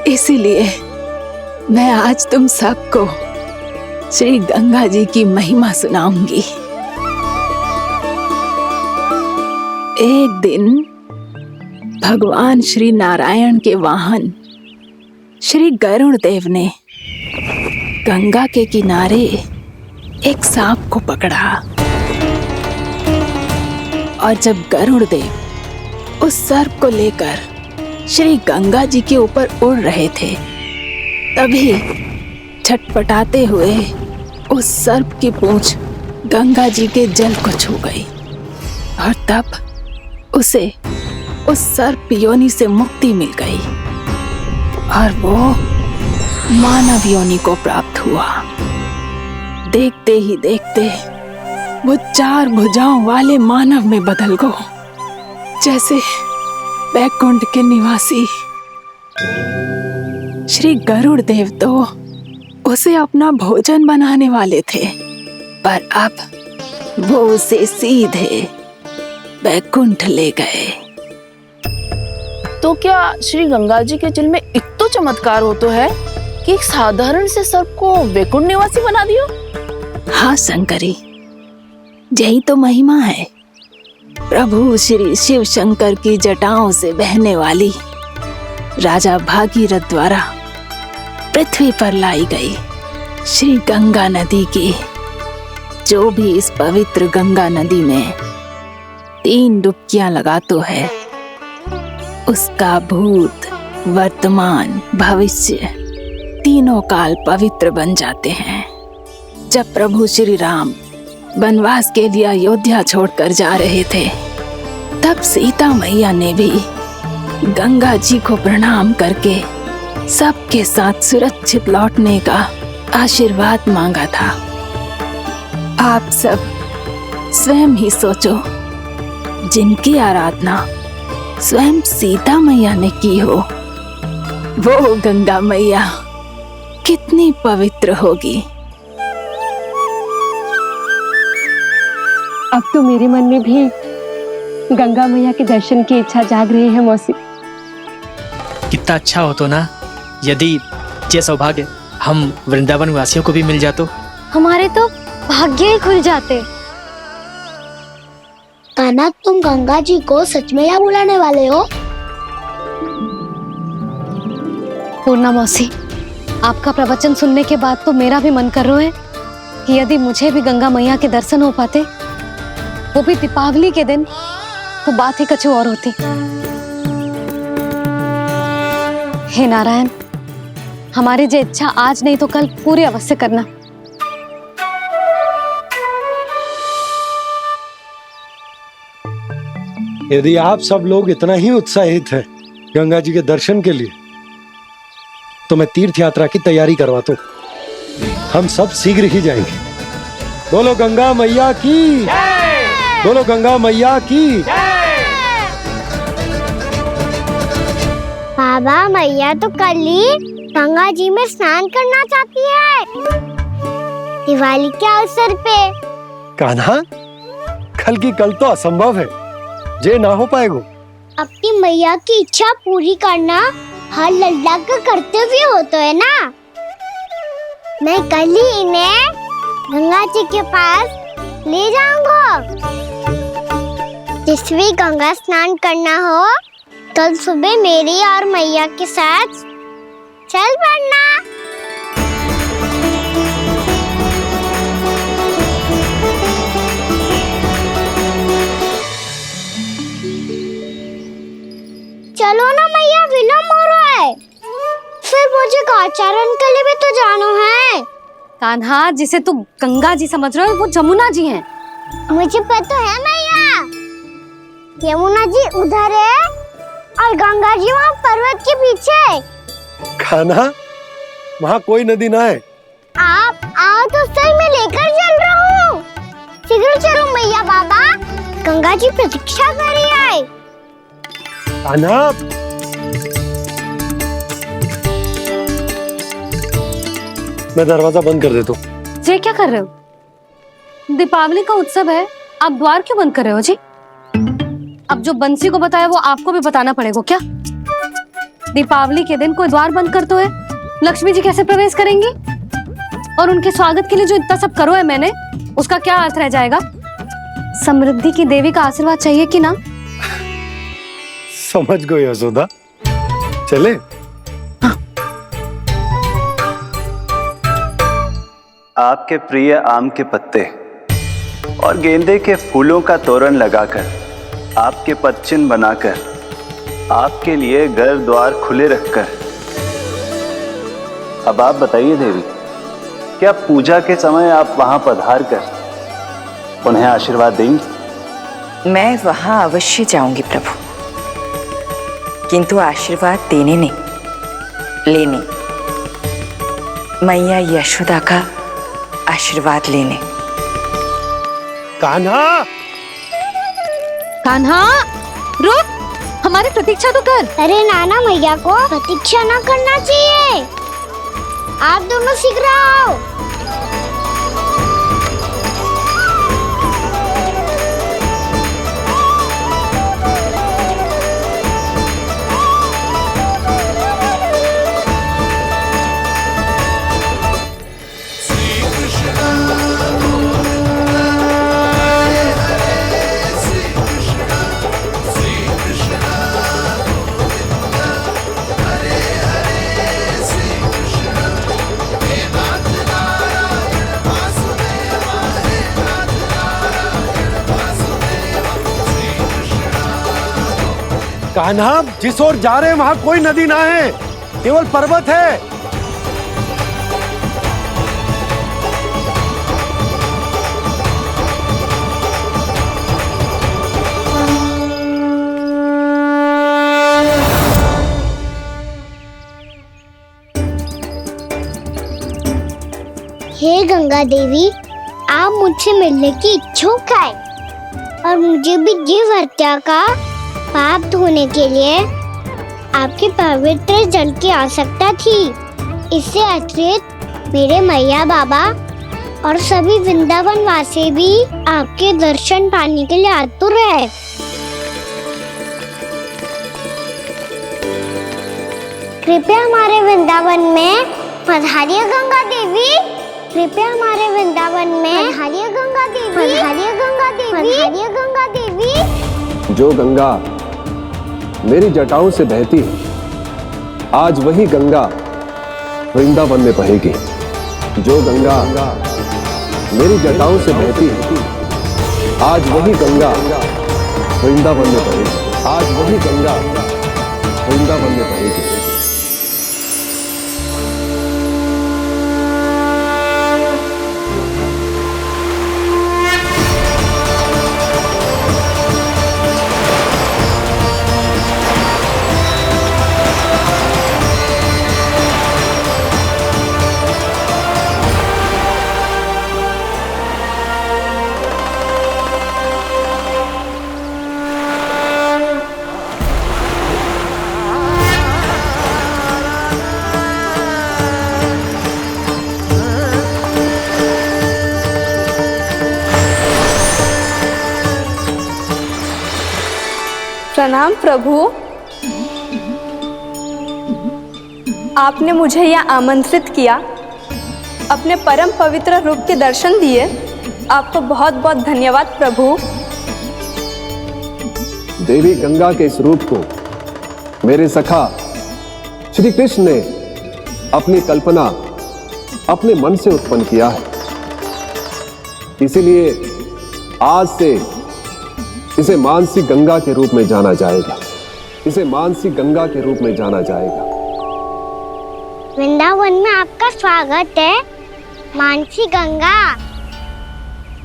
Speaker 12: इसीलिए मैं आज तुम सबको श्री गंगा जी की महिमा सुनाऊंगी। एक दिन भगवान श्री नारायण के वाहन श्री गरुड़ देव ने गंगा के किनारे एक सांप को पकड़ा, और जब गरुड़ देव उस सर्प को लेकर श्री गंगा जी के ऊपर उड़ रहे थे, तभी छटपटाते हुए उस सर्प की पूंछ गंगा जी के जल को छू गई, और तब उसे उस सर्प योनि से मुक्ति मिल गई और वो मानव योनि को प्राप्त हुआ। देखते ही देखते वो 4 भुजाओं वाले मानव में बदल गो, जैसे बैकुंठ के निवासी। श्री गरुड़ देव तो उसे अपना भोजन बनाने वाले थे, पर अब वो उसे सीधे बैकुंठ ले गए।
Speaker 9: तो क्या श्री गंगा जी के जल में इतना चमत्कार हो तो है कि एक साधारण से सर्प को वैकुंठ निवासी बना दियो?
Speaker 12: हाँ शंकरी, यही तो महिमा है। प्रभु श्री शिव शंकर की जटाओं से बहने वाली राजा भागीरथ द्वारा पृथ्वी पर लाई गई श्री गंगा नदी की, जो भी इस पवित्र गंगा नदी में 3 डुबकियां लगातो है, उसका भूत, वर्तमान, भविष्य तीनों काल पवित्र बन जाते हैं। जब प्रभु श्री राम वनवास के लिए अयोध्या छोड़कर जा रहे थे, तब सीता मैया ने भी गंगा जी को प्रणाम करके सबके साथ सुरक्षित लौटने का आशीर्वाद मांगा था। आप सब स्वयं ही सोचो, जिनकी आराधना स्वयं सीता मैया ने की हो, वो गंगा मैया कितनी पवित्र होगी।
Speaker 19: अब तो मेरे मन में भी गंगा मैया के दर्शन की इच्छा जाग रही है मौसी।
Speaker 8: कितना अच्छा हो तो ना यदि ये सौभाग्य हम वृंदावन वासियों को भी मिल जातो।
Speaker 1: हमारे तो भाग्य ही खुल जाते। कान्हा, तुम गंगा जी को सच में यहाँ बुलाने वाले हो?
Speaker 2: पूर्णा मौसी, आपका प्रवचन सुनने के बाद तो मेरा भी मन कर रहा है कि यदि मुझे भी गंगा मैया के दर्शन हो पाते, वो भी दीपावली के दिन, तो बात ही कुछ और होती। हे नारायण, हमारी जो इच्छा आज नहीं तो कल पूरी अवश्य करना।
Speaker 3: यदि आप सब लोग इतना ही उत्साहित हैं गंगा जी के दर्शन के लिए, तो मैं तीर्थ यात्रा की तैयारी करवाता हूँ। हम सब शीघ्र ही जाएंगे। बोलो गंगा मैया की, बोलो गंगा मैया की।
Speaker 1: बाबा, मैया तो कल ही गंगा जी में स्नान करना चाहती है, दिवाली के अवसर पे।
Speaker 3: कान्हा, कल की कल तो असंभव है, जे ना हो पाएगा।
Speaker 1: अपनी मैया की इच्छा पूरी करना हर लल्ला का कर्तव्य होता है ना। मैं कल ही इन्हें गंगा जी के पास ले जाऊंगा। जिस भी गंगा स्नान करना हो, कल सुबह मेरी और मैया के साथ चल पड़ना। चलो ना मैया, विलम्ब हो रहा है। फिर मुझे गौचारण के लिए भी तो जाना है।
Speaker 2: कान्हा, जिसे तू गंगा जी समझ रहे हो, वो जमुना जी हैं।
Speaker 1: मुझे पता है मैया, यमुना जी उधर है और गंगा जी वहाँ पर्वत के पीछे।
Speaker 3: कान्हा, वहाँ कोई नदी ना है।
Speaker 1: आप आओ तो सही, मैं लेकर चल रहा हूँ। शीघ्र चलो मैया बाबा, गंगा जी प्रतीक्षा कर रही है।
Speaker 3: कान्हा, मैं दरवाजा बंद कर देता हूँ।
Speaker 2: ये क्या कर रहे हो? दीपावली का उत्सव है, आप द्वार क्यों बंद कर रहे हो जी? अब जो बंसी को बताया वो आपको भी बताना पड़ेगा क्या? दीपावली के दिन कोई द्वार बंद कर तो है, लक्ष्मी जी कैसे प्रवेश करेंगी? और उनके स्वागत के लिए जो इतना सब करो है मैंने, उसका क्या अर्थ रह जाएगा? समृद्धि की देवी का आशीर्वाद चाहिए कि ना?
Speaker 3: समझ गई यशोदा, चले।
Speaker 13: आपके प्रिय आम के पत्ते और गेंदे के फूलों का तोरण लगाकर, आपके पदचिन्ह बनाकर, आपके लिए घर द्वार खुले रखकर, अब आप बताइए देवी, क्या पूजा के समय आप वहां पधार कर उन्हें आशीर्वाद देंगी?
Speaker 12: मैं वहां अवश्य जाऊंगी प्रभु, किंतु आशीर्वाद देने नहीं, लेने, मैया यशोदा का आशीर्वाद लेने।
Speaker 3: कान्हा,
Speaker 2: कान्हा, रुक, हमारी प्रतीक्षा तो कर।
Speaker 1: अरे नाना, मैया को प्रतीक्षा ना करना चाहिए। आप दोनों शीघ्र आओ।
Speaker 3: कान्हा, जिस ओर जा रहे हैं वहाँ कोई नदी ना है, केवल पर्वत है।
Speaker 1: हे गंगा देवी, आप मुझसे मिलने की इच्छुक है और मुझे भी जीव हत्या का पाप धोने के लिए आपके पवित्र जल की आवश्यकता थी। इससे अतिरिक्त मेरे मैया बाबा और सभी वृंदावन वासी भी आपके दर्शन पाने के लिए आतुर है। कृपया हमारे वृंदावन में पधारिए गंगा देवी। कृपया हमारे वृंदावन में पधारिए गंगा देवी। पधारिए गंगा देवी। पधारिए गंगा देवी।
Speaker 6: जो गंगा मेरी जटाओं से बहती है, आज वही गंगा वृंदावन में बहेगी। जो गंगा मेरी जटाओं से बहती है, आज वही गंगा वृंदावन में बहेगी। आज वही गंगा वृंदावन में बहेगी।
Speaker 14: प्रणाम प्रभु, आपने मुझे यहाँ आमंत्रित किया, अपने परम पवित्र रूप के दर्शन दिए, आपको बहुत बहुत धन्यवाद प्रभु।
Speaker 6: देवी गंगा के इस रूप को मेरे सखा श्री कृष्ण ने अपनी कल्पना अपने मन से उत्पन्न किया है। इसीलिए आज से इसे मानसी गंगा के रूप में जाना जाएगा। इसे मानसी गंगा के रूप में जाना जाएगा।
Speaker 1: वृंदावन में आपका स्वागत है मानसी गंगा।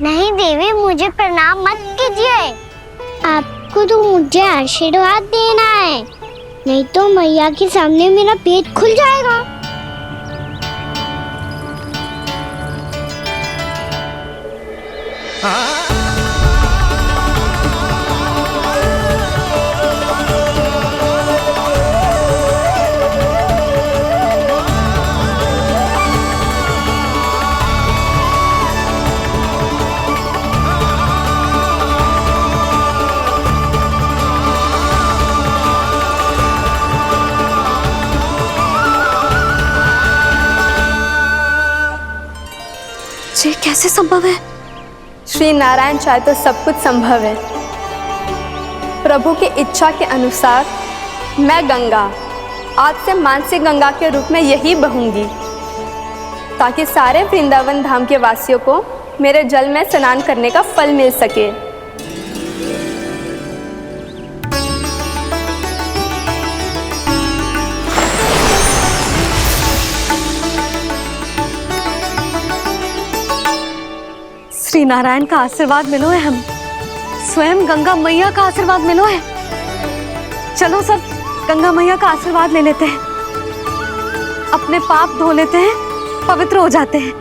Speaker 1: नहीं देवी, मुझे प्रणाम मत कीजिए। आपको तो मुझे आशीर्वाद देना है। नहीं तो मैया के सामने मेरा पेट खुल जाएगा।
Speaker 14: ये कैसे संभव है? श्री नारायण चाहे तो सब कुछ संभव है। प्रभु की इच्छा के अनुसार मैं गंगा आज से मानसी गंगा के रूप में यही बहूंगी, ताकि सारे वृंदावन धाम के वासियों को मेरे जल में स्नान करने का फल मिल सके।
Speaker 2: श्री नारायण का आशीर्वाद मिलो है, हम स्वयं गंगा मैया का आशीर्वाद मिलो है। चलो सब गंगा मैया का आशीर्वाद ले लेते हैं, अपने पाप धो लेते हैं, पवित्र हो जाते हैं।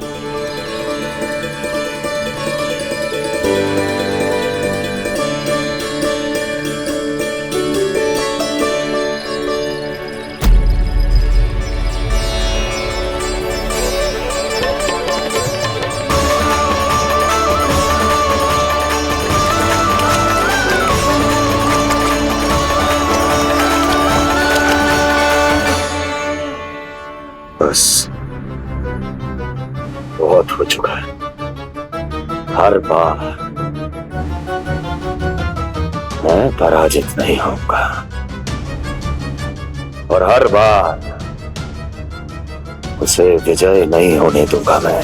Speaker 18: बस बहुत हो चुका है। हर बार मैं पराजित नहीं होऊंगा और हर बार उसे विजय नहीं होने दूंगा मैं।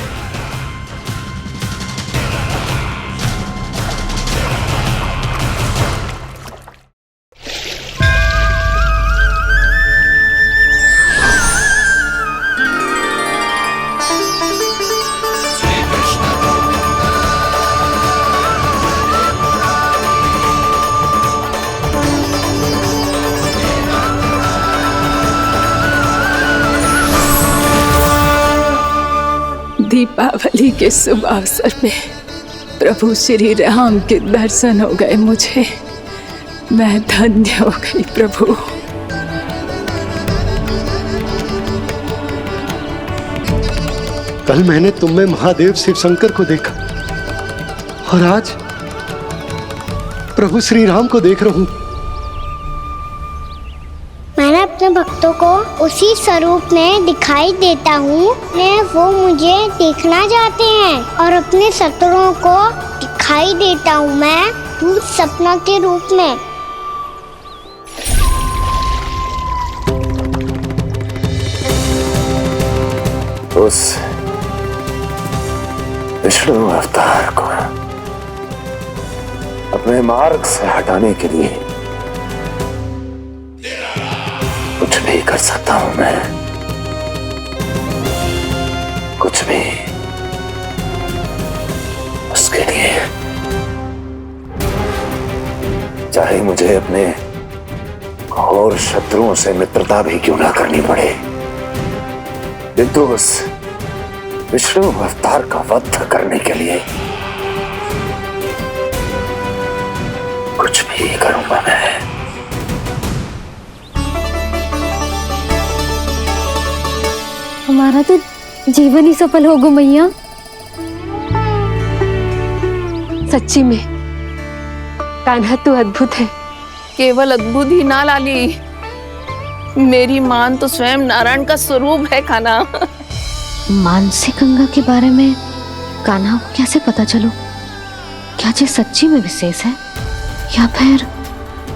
Speaker 20: दीपावली के शुभ अवसर में प्रभु श्री राम के दर्शन हो गए मुझे। मैं धन्य हो गई प्रभु।
Speaker 3: कल मैंने तुम में महादेव शिव शंकर को देखा और आज प्रभु श्री राम को देख रहा हूं।
Speaker 1: मैंने अपने भक्तों को उसी स्वरूप में दिखाई देता हूँ, वो मुझे देखना चाहते हैं और अपने शत्रुओं को दिखाई देता हूँ मैं भूत सपना के रूप में।
Speaker 18: उस विष्णु अवतार को अपने मार्ग से हटाने के लिए कुछ भी कर सकता हूं मैं, कुछ भी। उसके लिए चाहे मुझे अपने घोर शत्रुओं से मित्रता भी क्यों ना करनी पड़े, किंतु उस विष्णु अवतार का वध करने के लिए कुछ भी करूंगा मैं।
Speaker 2: हमारा तो जीवन ही सफल हो गो मैया।
Speaker 19: सच्ची में कान्हा तू अद्भुत है।
Speaker 9: केवल अद्भुत ही ना लाली, मेरी मान तो स्वयं नारायण का स्वरूप है कान्हा।
Speaker 4: मानसी गंगा के बारे में कान्हा को कैसे पता चलो? क्या ये सच्ची में विशेष है या फिर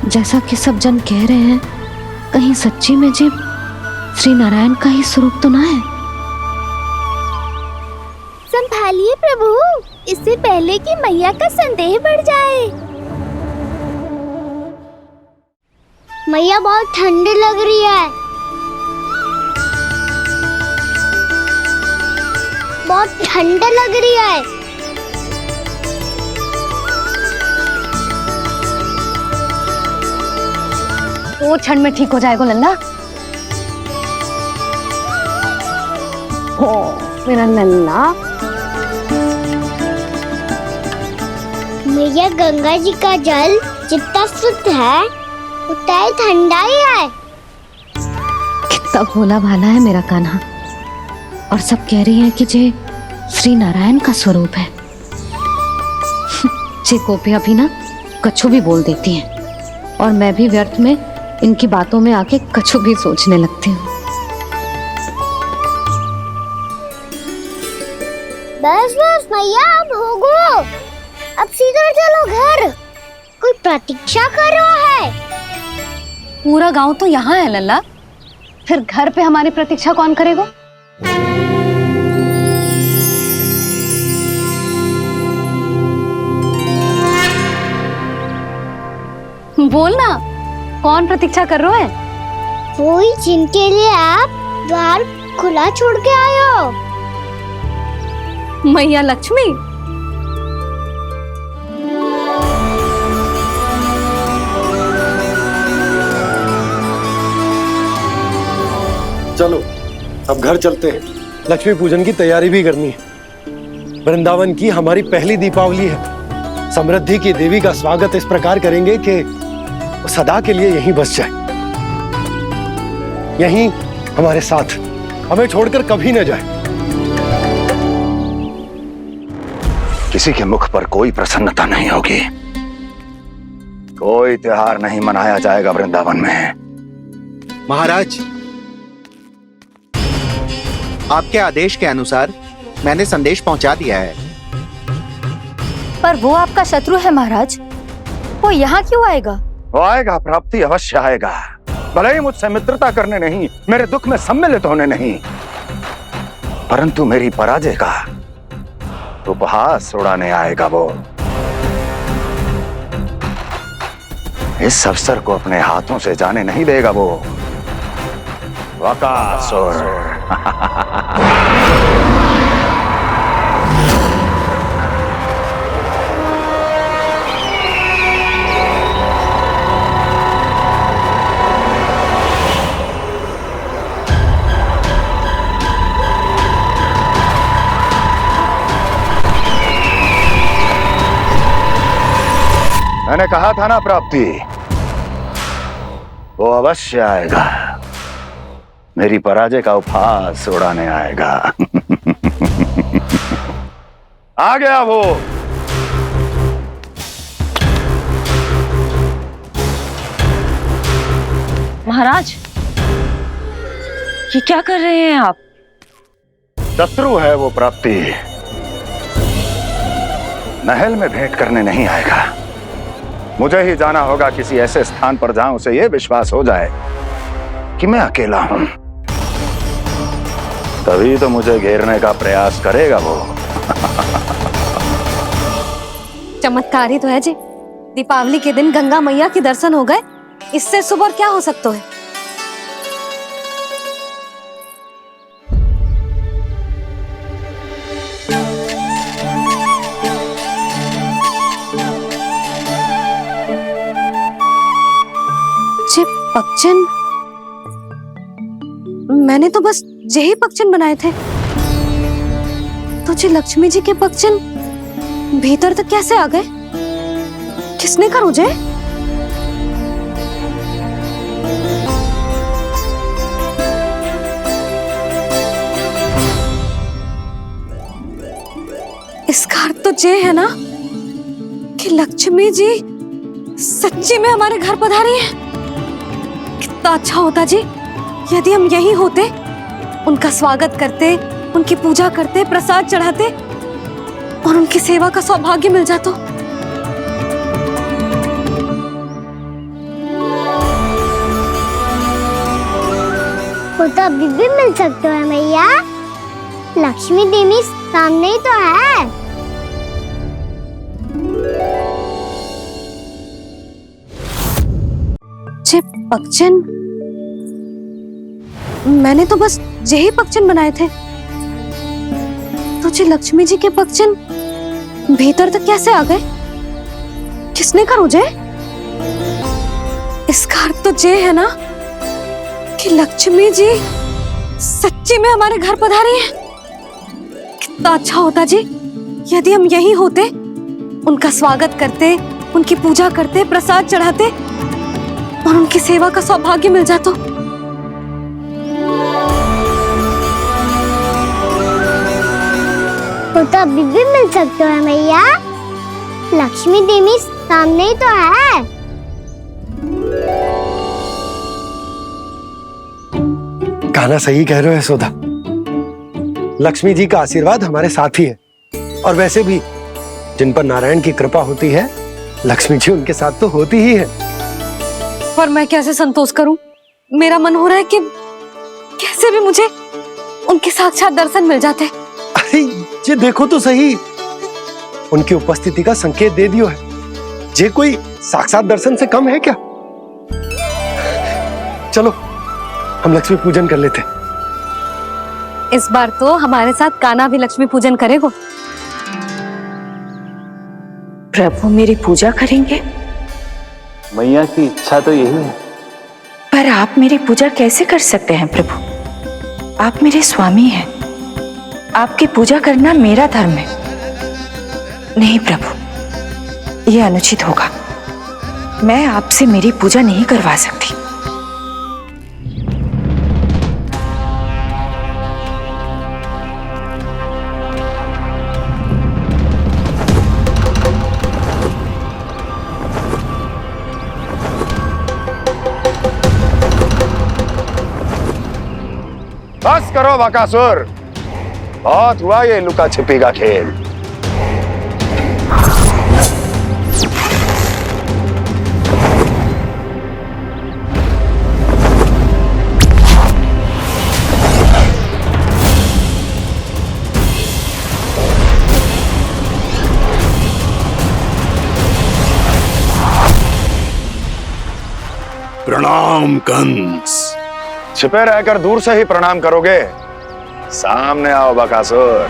Speaker 4: जैसा कि सब जन कह रहे हैं कहीं सच्ची में जी श्री नारायण का ही स्वरूप तो ना है?
Speaker 1: संभालिए प्रभु, इससे पहले कि मैया का संदेह बढ़ जाए। मैया बहुत ठंडी लग रही है, बहुत ठंडा लग रही है।
Speaker 2: वो क्षण में ठीक हो जाएगा लल्ला। ओ मेरा लल्ला।
Speaker 1: मैया गंगा जी का जल जितना शुद्ध है उतना ही ठंडा ही है।
Speaker 4: कितना भोला भाला है मेरा कान्हा। और सब कह रही हैं कि ये श्री नारायण का स्वरूप है। ये गोपियां भी ना कछु भी बोल देती हैं और मैं भी व्यर्थ में इनकी बातों में आके कछु भी सोचने लगती हूँ।
Speaker 1: बस बस मैया अब हो गो, अब सीधा चलो घर। कोई प्रतीक्षा कर रहा है।
Speaker 2: पूरा गांव तो यहाँ है लल्ला, फिर घर पे हमारी प्रतीक्षा कौन करेगा? बोल ना, कौन प्रतीक्षा कर रहा है?
Speaker 1: वही जिनके लिए आप द्वार खुला छोड़ के आए हो।
Speaker 2: मैया लक्ष्मी।
Speaker 3: चलो अब घर चलते हैं। लक्ष्मी पूजन की तैयारी भी करनी है। वृंदावन की हमारी पहली दीपावली है। समृद्धि की देवी का स्वागत इस प्रकार करेंगे कि वो सदा के लिए यहीं बस जाए, यहीं हमारे साथ, हमें छोड़कर कभी न जाए।
Speaker 18: किसी के मुख पर कोई प्रसन्नता नहीं होगी, कोई त्योहार नहीं मनाया जाएगा वृंदावन में।
Speaker 17: महाराज, आपके आदेश के अनुसार मैंने संदेश पहुंचा दिया है।
Speaker 14: पर वो आपका शत्रु है महाराज, वो यहाँ क्यों आएगा?
Speaker 18: वो आएगा, प्राप्ति अवश्य आएगा। भले ही मुझसे मित्रता करने नहीं, मेरे दुख में सम्मिलित होने नहीं, परंतु मेरी पराजय का उपहास उड़ाने आएगा वो। इस अवसर को अपने हाथों से जाने नहीं देगा वो। वकासुर। मैंने कहा था ना प्राप्ति, वो अवश्य आएगा, मेरी पराजय का उपहास उड़ाने आएगा। आ गया वो।
Speaker 2: महाराज, ये क्या कर रहे हैं आप?
Speaker 18: शत्रु है वो प्राप्ति, महल में भेंट करने नहीं आएगा। मुझे ही जाना होगा किसी ऐसे स्थान पर जहां उसे यह विश्वास हो जाए कि मैं अकेला हूं, तभी तो मुझे घेरने का प्रयास करेगा वो।
Speaker 2: चमत्कार ही तो है जी। दीपावली के दिन गंगा मैया के दर्शन हो गए, इससे शुभ और क्या हो सकता है? पक्षन, मैंने तो बस यही पक्षन बनाए थे, तो जी लक्ष्मी जी के पक्षन भीतर तक कैसे आ गए? किसने कर मुझे? इसका अर्थ तो ये है ना कि लक्ष्मी जी सच्ची में हमारे घर पधारी है। कितना अच्छा होता जी यदि हम यहीं होते, उनका स्वागत करते, उनकी पूजा करते, प्रसाद चढ़ाते और उनकी सेवा का सौभाग्य मिल जाता।
Speaker 1: वो तो अभी भी मिल सकते हैं मैया, लक्ष्मी देवी सामने ही तो है।
Speaker 2: पक्षन, मैंने तो बस यही पक्षन बनाए थे, तो जी लक्ष्मी जी के पक्षन भीतर तक कैसे आ गए? किसने कर मुझे? इसका अर्थ तो ये है ना कि लक्ष्मी जी सच्ची में हमारे घर पधारी हैं। कितना अच्छा होता जी यदि हम यहीं होते, उनका स्वागत करते, उनकी पूजा करते, प्रसाद चढ़ाते और उनकी सेवा का सौभाग्य मिल जाता।
Speaker 1: तो अभी भी मिल सकते हो मैया, लक्ष्मी देवी सामने ही तो है।
Speaker 3: कान्हा सही कह रहे हो यशोदा, लक्ष्मी जी का आशीर्वाद हमारे साथ ही है। और वैसे भी जिन पर नारायण की कृपा होती है, लक्ष्मी जी उनके साथ तो होती ही है।
Speaker 2: पर मैं कैसे संतोष करूं? मेरा मन हो रहा है कि कैसे भी मुझे उनके साक्षात दर्शन मिल जाते।
Speaker 3: अरे ये देखो तो सही, उनकी उपस्थिति का संकेत दे दियो है। ये कोई साक्षात दर्शन से कम है क्या? चलो हम लक्ष्मी पूजन कर लेते।
Speaker 2: इस बार तो हमारे साथ कान्हा भी लक्ष्मी पूजन करेगा।
Speaker 12: प्रभु मेरी पूजा करेंगे?
Speaker 13: मैया की इच्छा तो यही है।
Speaker 12: पर आप मेरी पूजा कैसे कर सकते हैं प्रभु? आप मेरे स्वामी हैं, आपकी पूजा करना मेरा धर्म है। नहीं प्रभु, यह अनुचित होगा। मैं आपसे मेरी पूजा नहीं करवा सकती।
Speaker 18: बस करो बकासुर, बहुत हुआ ये लुका छिपी का खेल।
Speaker 10: प्रणाम कंस।
Speaker 18: छिपे रहकर दूर से ही प्रणाम करोगे? सामने आओ बकासुर।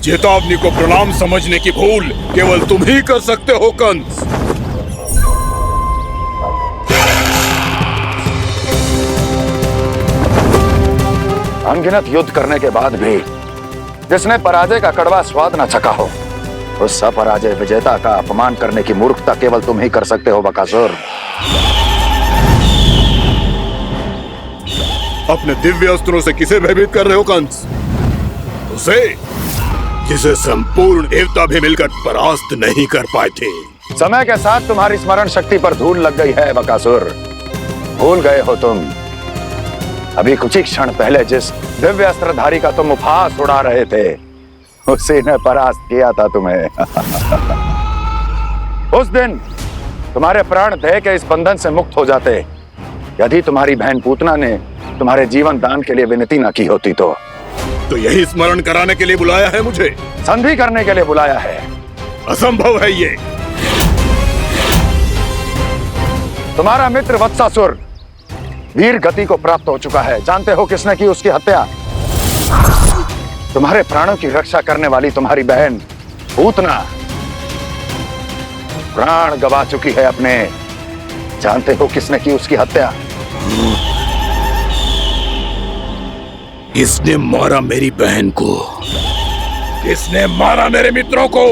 Speaker 10: चेतावनी को प्रणाम समझने की भूल केवल तुम ही कर सकते हो कंस।
Speaker 18: अनगिनत युद्ध करने के बाद भी जिसने पराजय का कड़वा स्वाद न चखा हो, उस अपराजय विजेता का अपमान करने की मूर्खता केवल तुम ही कर सकते हो बकासुर।
Speaker 10: अपने दिव्य अस्त्रों से किसे भयभीत कर रहे हो कंस? उसे जिसे संपूर्ण देवता भी मिलकर परास्त नहीं कर पाए थे।
Speaker 18: समय के साथ तुम्हारी स्मरण शक्ति पर धूल लग गई है बकासुर। भूल गए हो तुम अभी कुछ ही क्षण पहले जिस दिव्य अस्त्रधारी का तुम उपहास उड़ा रहे थे, उसी ने परास्त किया था तुम्हें। उस दिन तुम्हारे प्राण देह के इस बंधन से मुक्त हो जाते यदि तुम्हारी बहन पूतना ने तुम्हारे जीवन दान के लिए विनती न की होती। तो
Speaker 10: यही स्मरण कराने के लिए बुलाया है मुझे?
Speaker 18: संधि करने के लिए बुलाया है।
Speaker 10: असंभव है ये।
Speaker 18: तुम्हारा मित्र वत्सासुर वीर गति को प्राप्त हो चुका है। जानते हो किसने की उसकी हत्या? तुम्हारे प्राणों की रक्षा करने वाली तुम्हारी बहन पूतना प्राण गवा चुकी है अपने। जानते हो किसने की उसकी हत्या?
Speaker 10: किसने मारा मेरी बहन को? किसने मारा मेरे मित्रों को?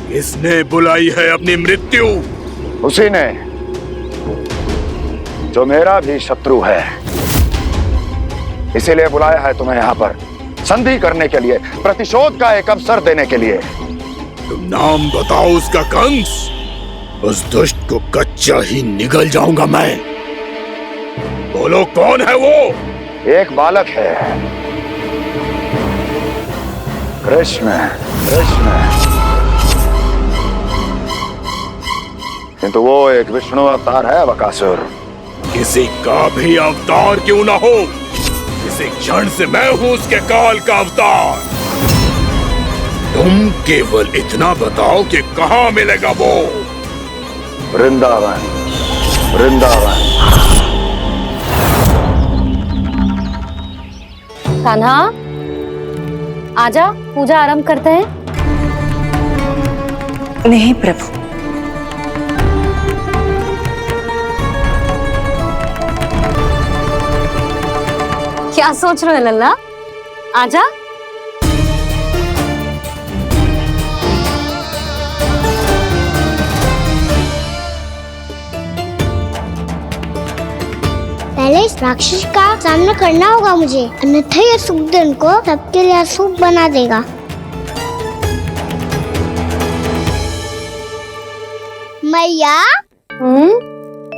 Speaker 10: किसने बुलाई है अपनी मृत्यु?
Speaker 18: उसी ने जो मेरा भी शत्रु है। इसीलिए बुलाया है तुम्हें यहाँ पर संधि करने के लिए, प्रतिशोध का एक अवसर देने के लिए।
Speaker 10: तुम नाम बताओ उसका कंस। उस दुष्ट को कच्चा ही निगल जाऊंगा मैं। बोलो कौन है वो?
Speaker 18: एक बालक है, कृष्ण। किंतु वो एक विष्णु अवतार है बकासुर।
Speaker 10: किसी का भी अवतार क्यों ना हो, इसी क्षण से मैं हूं उसके काल का अवतार। तुम केवल इतना बताओ कि कहां मिलेगा वो?
Speaker 18: वृंदावन।
Speaker 2: कान्हा, आजा, पूजा आरंभ करते हैं।
Speaker 12: नहीं प्रभु,
Speaker 2: क्या सोच रहे हो लल्ला? आजा।
Speaker 1: पहले इस राक्षस का सामना करना होगा मुझे, अन्यथा ये सुखदन को सबके लिए अशुभ बना देगा। मैया,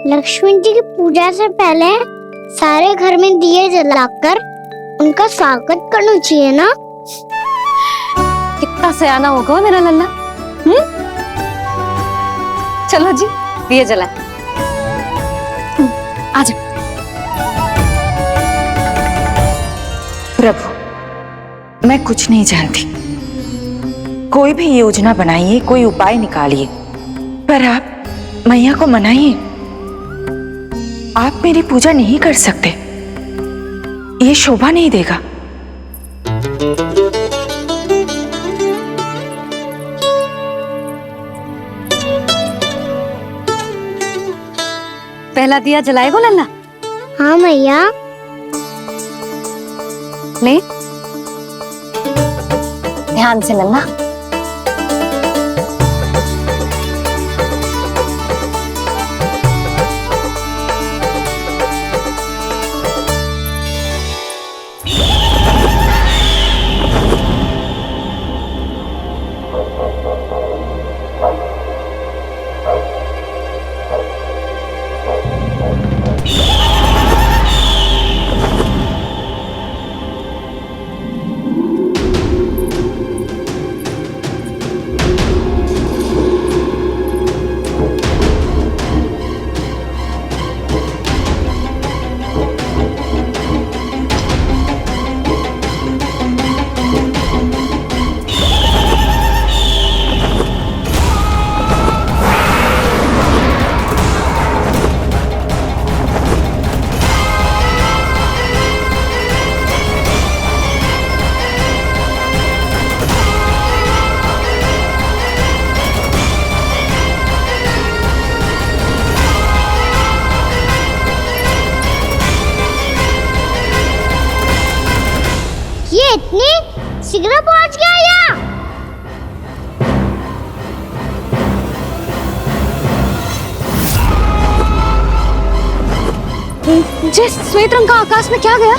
Speaker 1: लक्ष्मी जी की पूजा से पहले सारे घर में दिए जलाकर उनका स्वागत करना चाहिए ना।
Speaker 2: कितना सयाना होगा मेरा लल्ला। चलो जी, दिए जलाए। आजा।
Speaker 12: प्रभु, मैं कुछ नहीं जानती। कोई भी योजना बनाइए, कोई उपाय निकालिए, पर आप मैया को मनाइए। आप मेरी पूजा नहीं कर सकते, ये शोभा नहीं देगा।
Speaker 2: पहला दिया जलाएगो लल्ला?
Speaker 1: हाँ मैया।
Speaker 2: ले, ध्यान से लल्ला।
Speaker 1: इतनी शीघ्र पहुंच गया यहाँ?
Speaker 2: जी, श्वेत रंग का आकाश में क्या गया?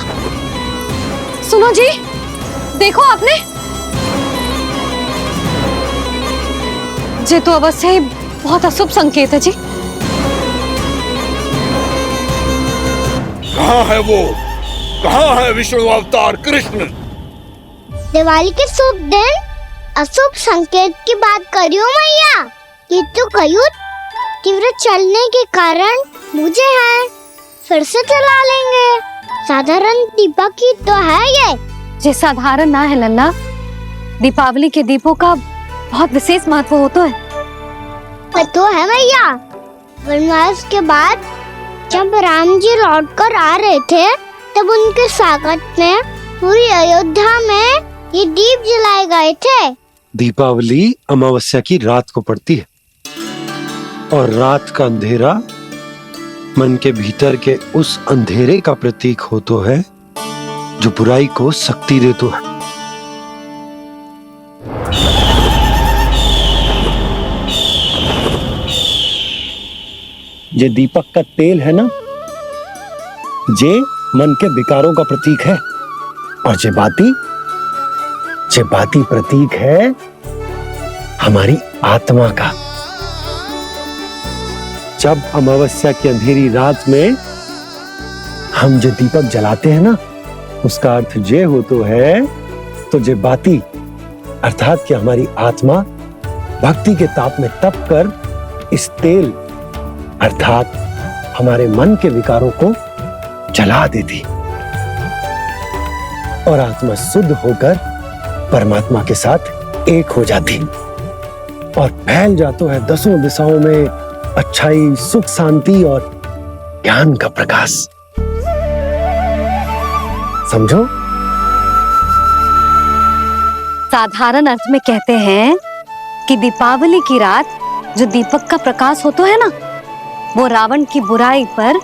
Speaker 2: सुनो जी, देखो आपने। ये तो अवश्य ही बहुत अशुभ संकेत है जी।
Speaker 10: कहाँ है वो? कहाँ है विष्णु अवतार कृष्ण?
Speaker 1: दिवाली के शुभ दिन अशुभ संकेत की बात करियो मैया। ये तो कयूत तीव्र चलने के कारण मुझे है, फिर से चला लेंगे। साधारण दीपक ही तो है ये
Speaker 2: साधारण ना है लल्ला। दीपावली के दीपों का बहुत विशेष महत्व होता है।
Speaker 1: तो है मैया। वनवास के बाद जब राम जी लौटकर आ रहे थे, तब उनके स्वागत में पूरी अयोध्या में ये दीप जलाए गए थे।
Speaker 3: दीपावली अमावस्या की रात को पड़ती है और रात का अंधेरा मन के भीतर के उस अंधेरे का प्रतीक हो तो है जो बुराई को शक्ति दे तो है।
Speaker 21: ये दीपक का तेल है ना, जे मन के विकारों का प्रतीक है। और जे बाती प्रतीक है हमारी आत्मा का।
Speaker 3: जब अमावस्या की अंधेरी रात में
Speaker 21: हम जो दीपक जलाते हैं ना, उसका अर्थ जे हो तो है, तो जे बाती अर्थात कि हमारी आत्मा भक्ति के ताप में तप कर इस तेल अर्थात हमारे मन के विकारों को जला देती और आत्मा शुद्ध होकर परमात्मा के साथ एक हो जाती और फैल जाता है दसों दिशाओं में अच्छाई, सुख, शांति और ज्ञान का प्रकाश। समझो?
Speaker 2: साधारण अर्थ में कहते हैं कि दीपावली की रात जो दीपक का प्रकाश होता है ना, वो रावण की बुराई पर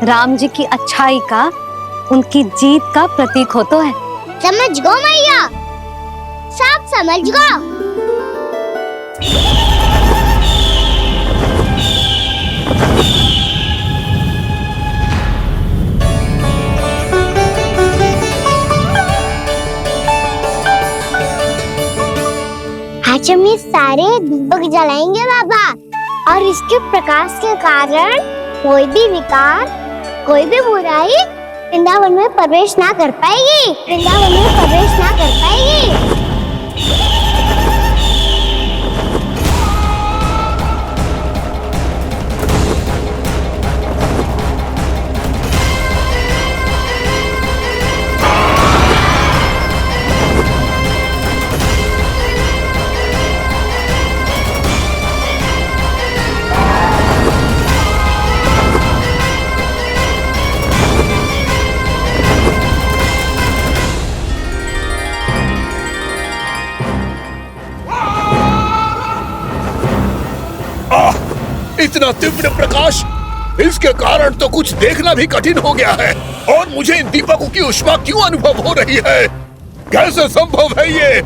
Speaker 2: राम जी की अच्छाई का, उनकी जीत का प्रतीक होता है।
Speaker 1: समझ गो मैया, सब समझ गो। आज हम ये सारे दीपक जलाएंगे बाबा, और इसके प्रकाश के कारण कोई भी विकार, कोई भी बुराई वृंदावन में प्रवेश ना कर पाएगी, वृंदावन में प्रवेश ना कर पाएगी।
Speaker 10: इतना तीव्र प्रकाश, इसके कारण तो कुछ देखना भी कठिन हो गया है। और मुझे इन दीपकों की उष्मा क्यों अनुभव हो रही है? कैसे संभव है ये?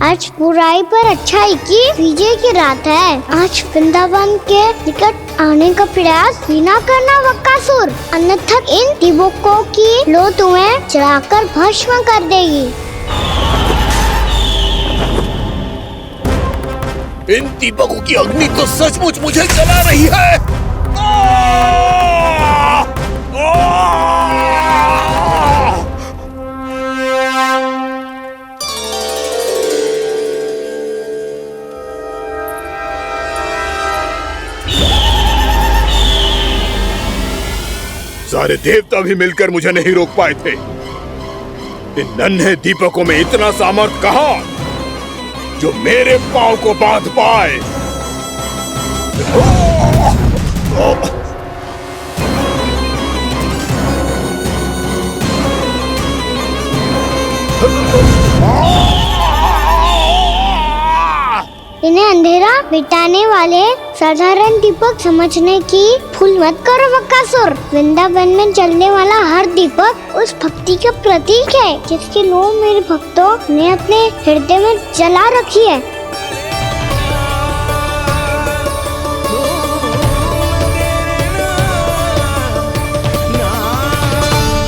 Speaker 1: आज बुराई पर अच्छाई की विजय की रात है। आज वृंदावन के निकट आने का प्रयास भी ना करना बकासुर, अन्यथा इन दीपकों की लो तुम्हें जलाकर भस्म कर देगी।
Speaker 10: इन दीपकों की अग्नि तो सचमुच मुझे जला रही है। सारे देवता भी मिलकर मुझे नहीं रोक पाए थे। इन नन्हे दीपकों में इतना सामर्थ्य कहां जो मेरे पांव को बांध पाए।
Speaker 1: इन्हें अंधेरा मिटाने वाले साधारण दीपक समझने की भूल मत करो बकासुर। वृंदावन में जलने वाला हर दीपक उस भक्ति का प्रतीक है जिसकी लो मेरे भक्तों ने अपने हृदय में जला रखी है।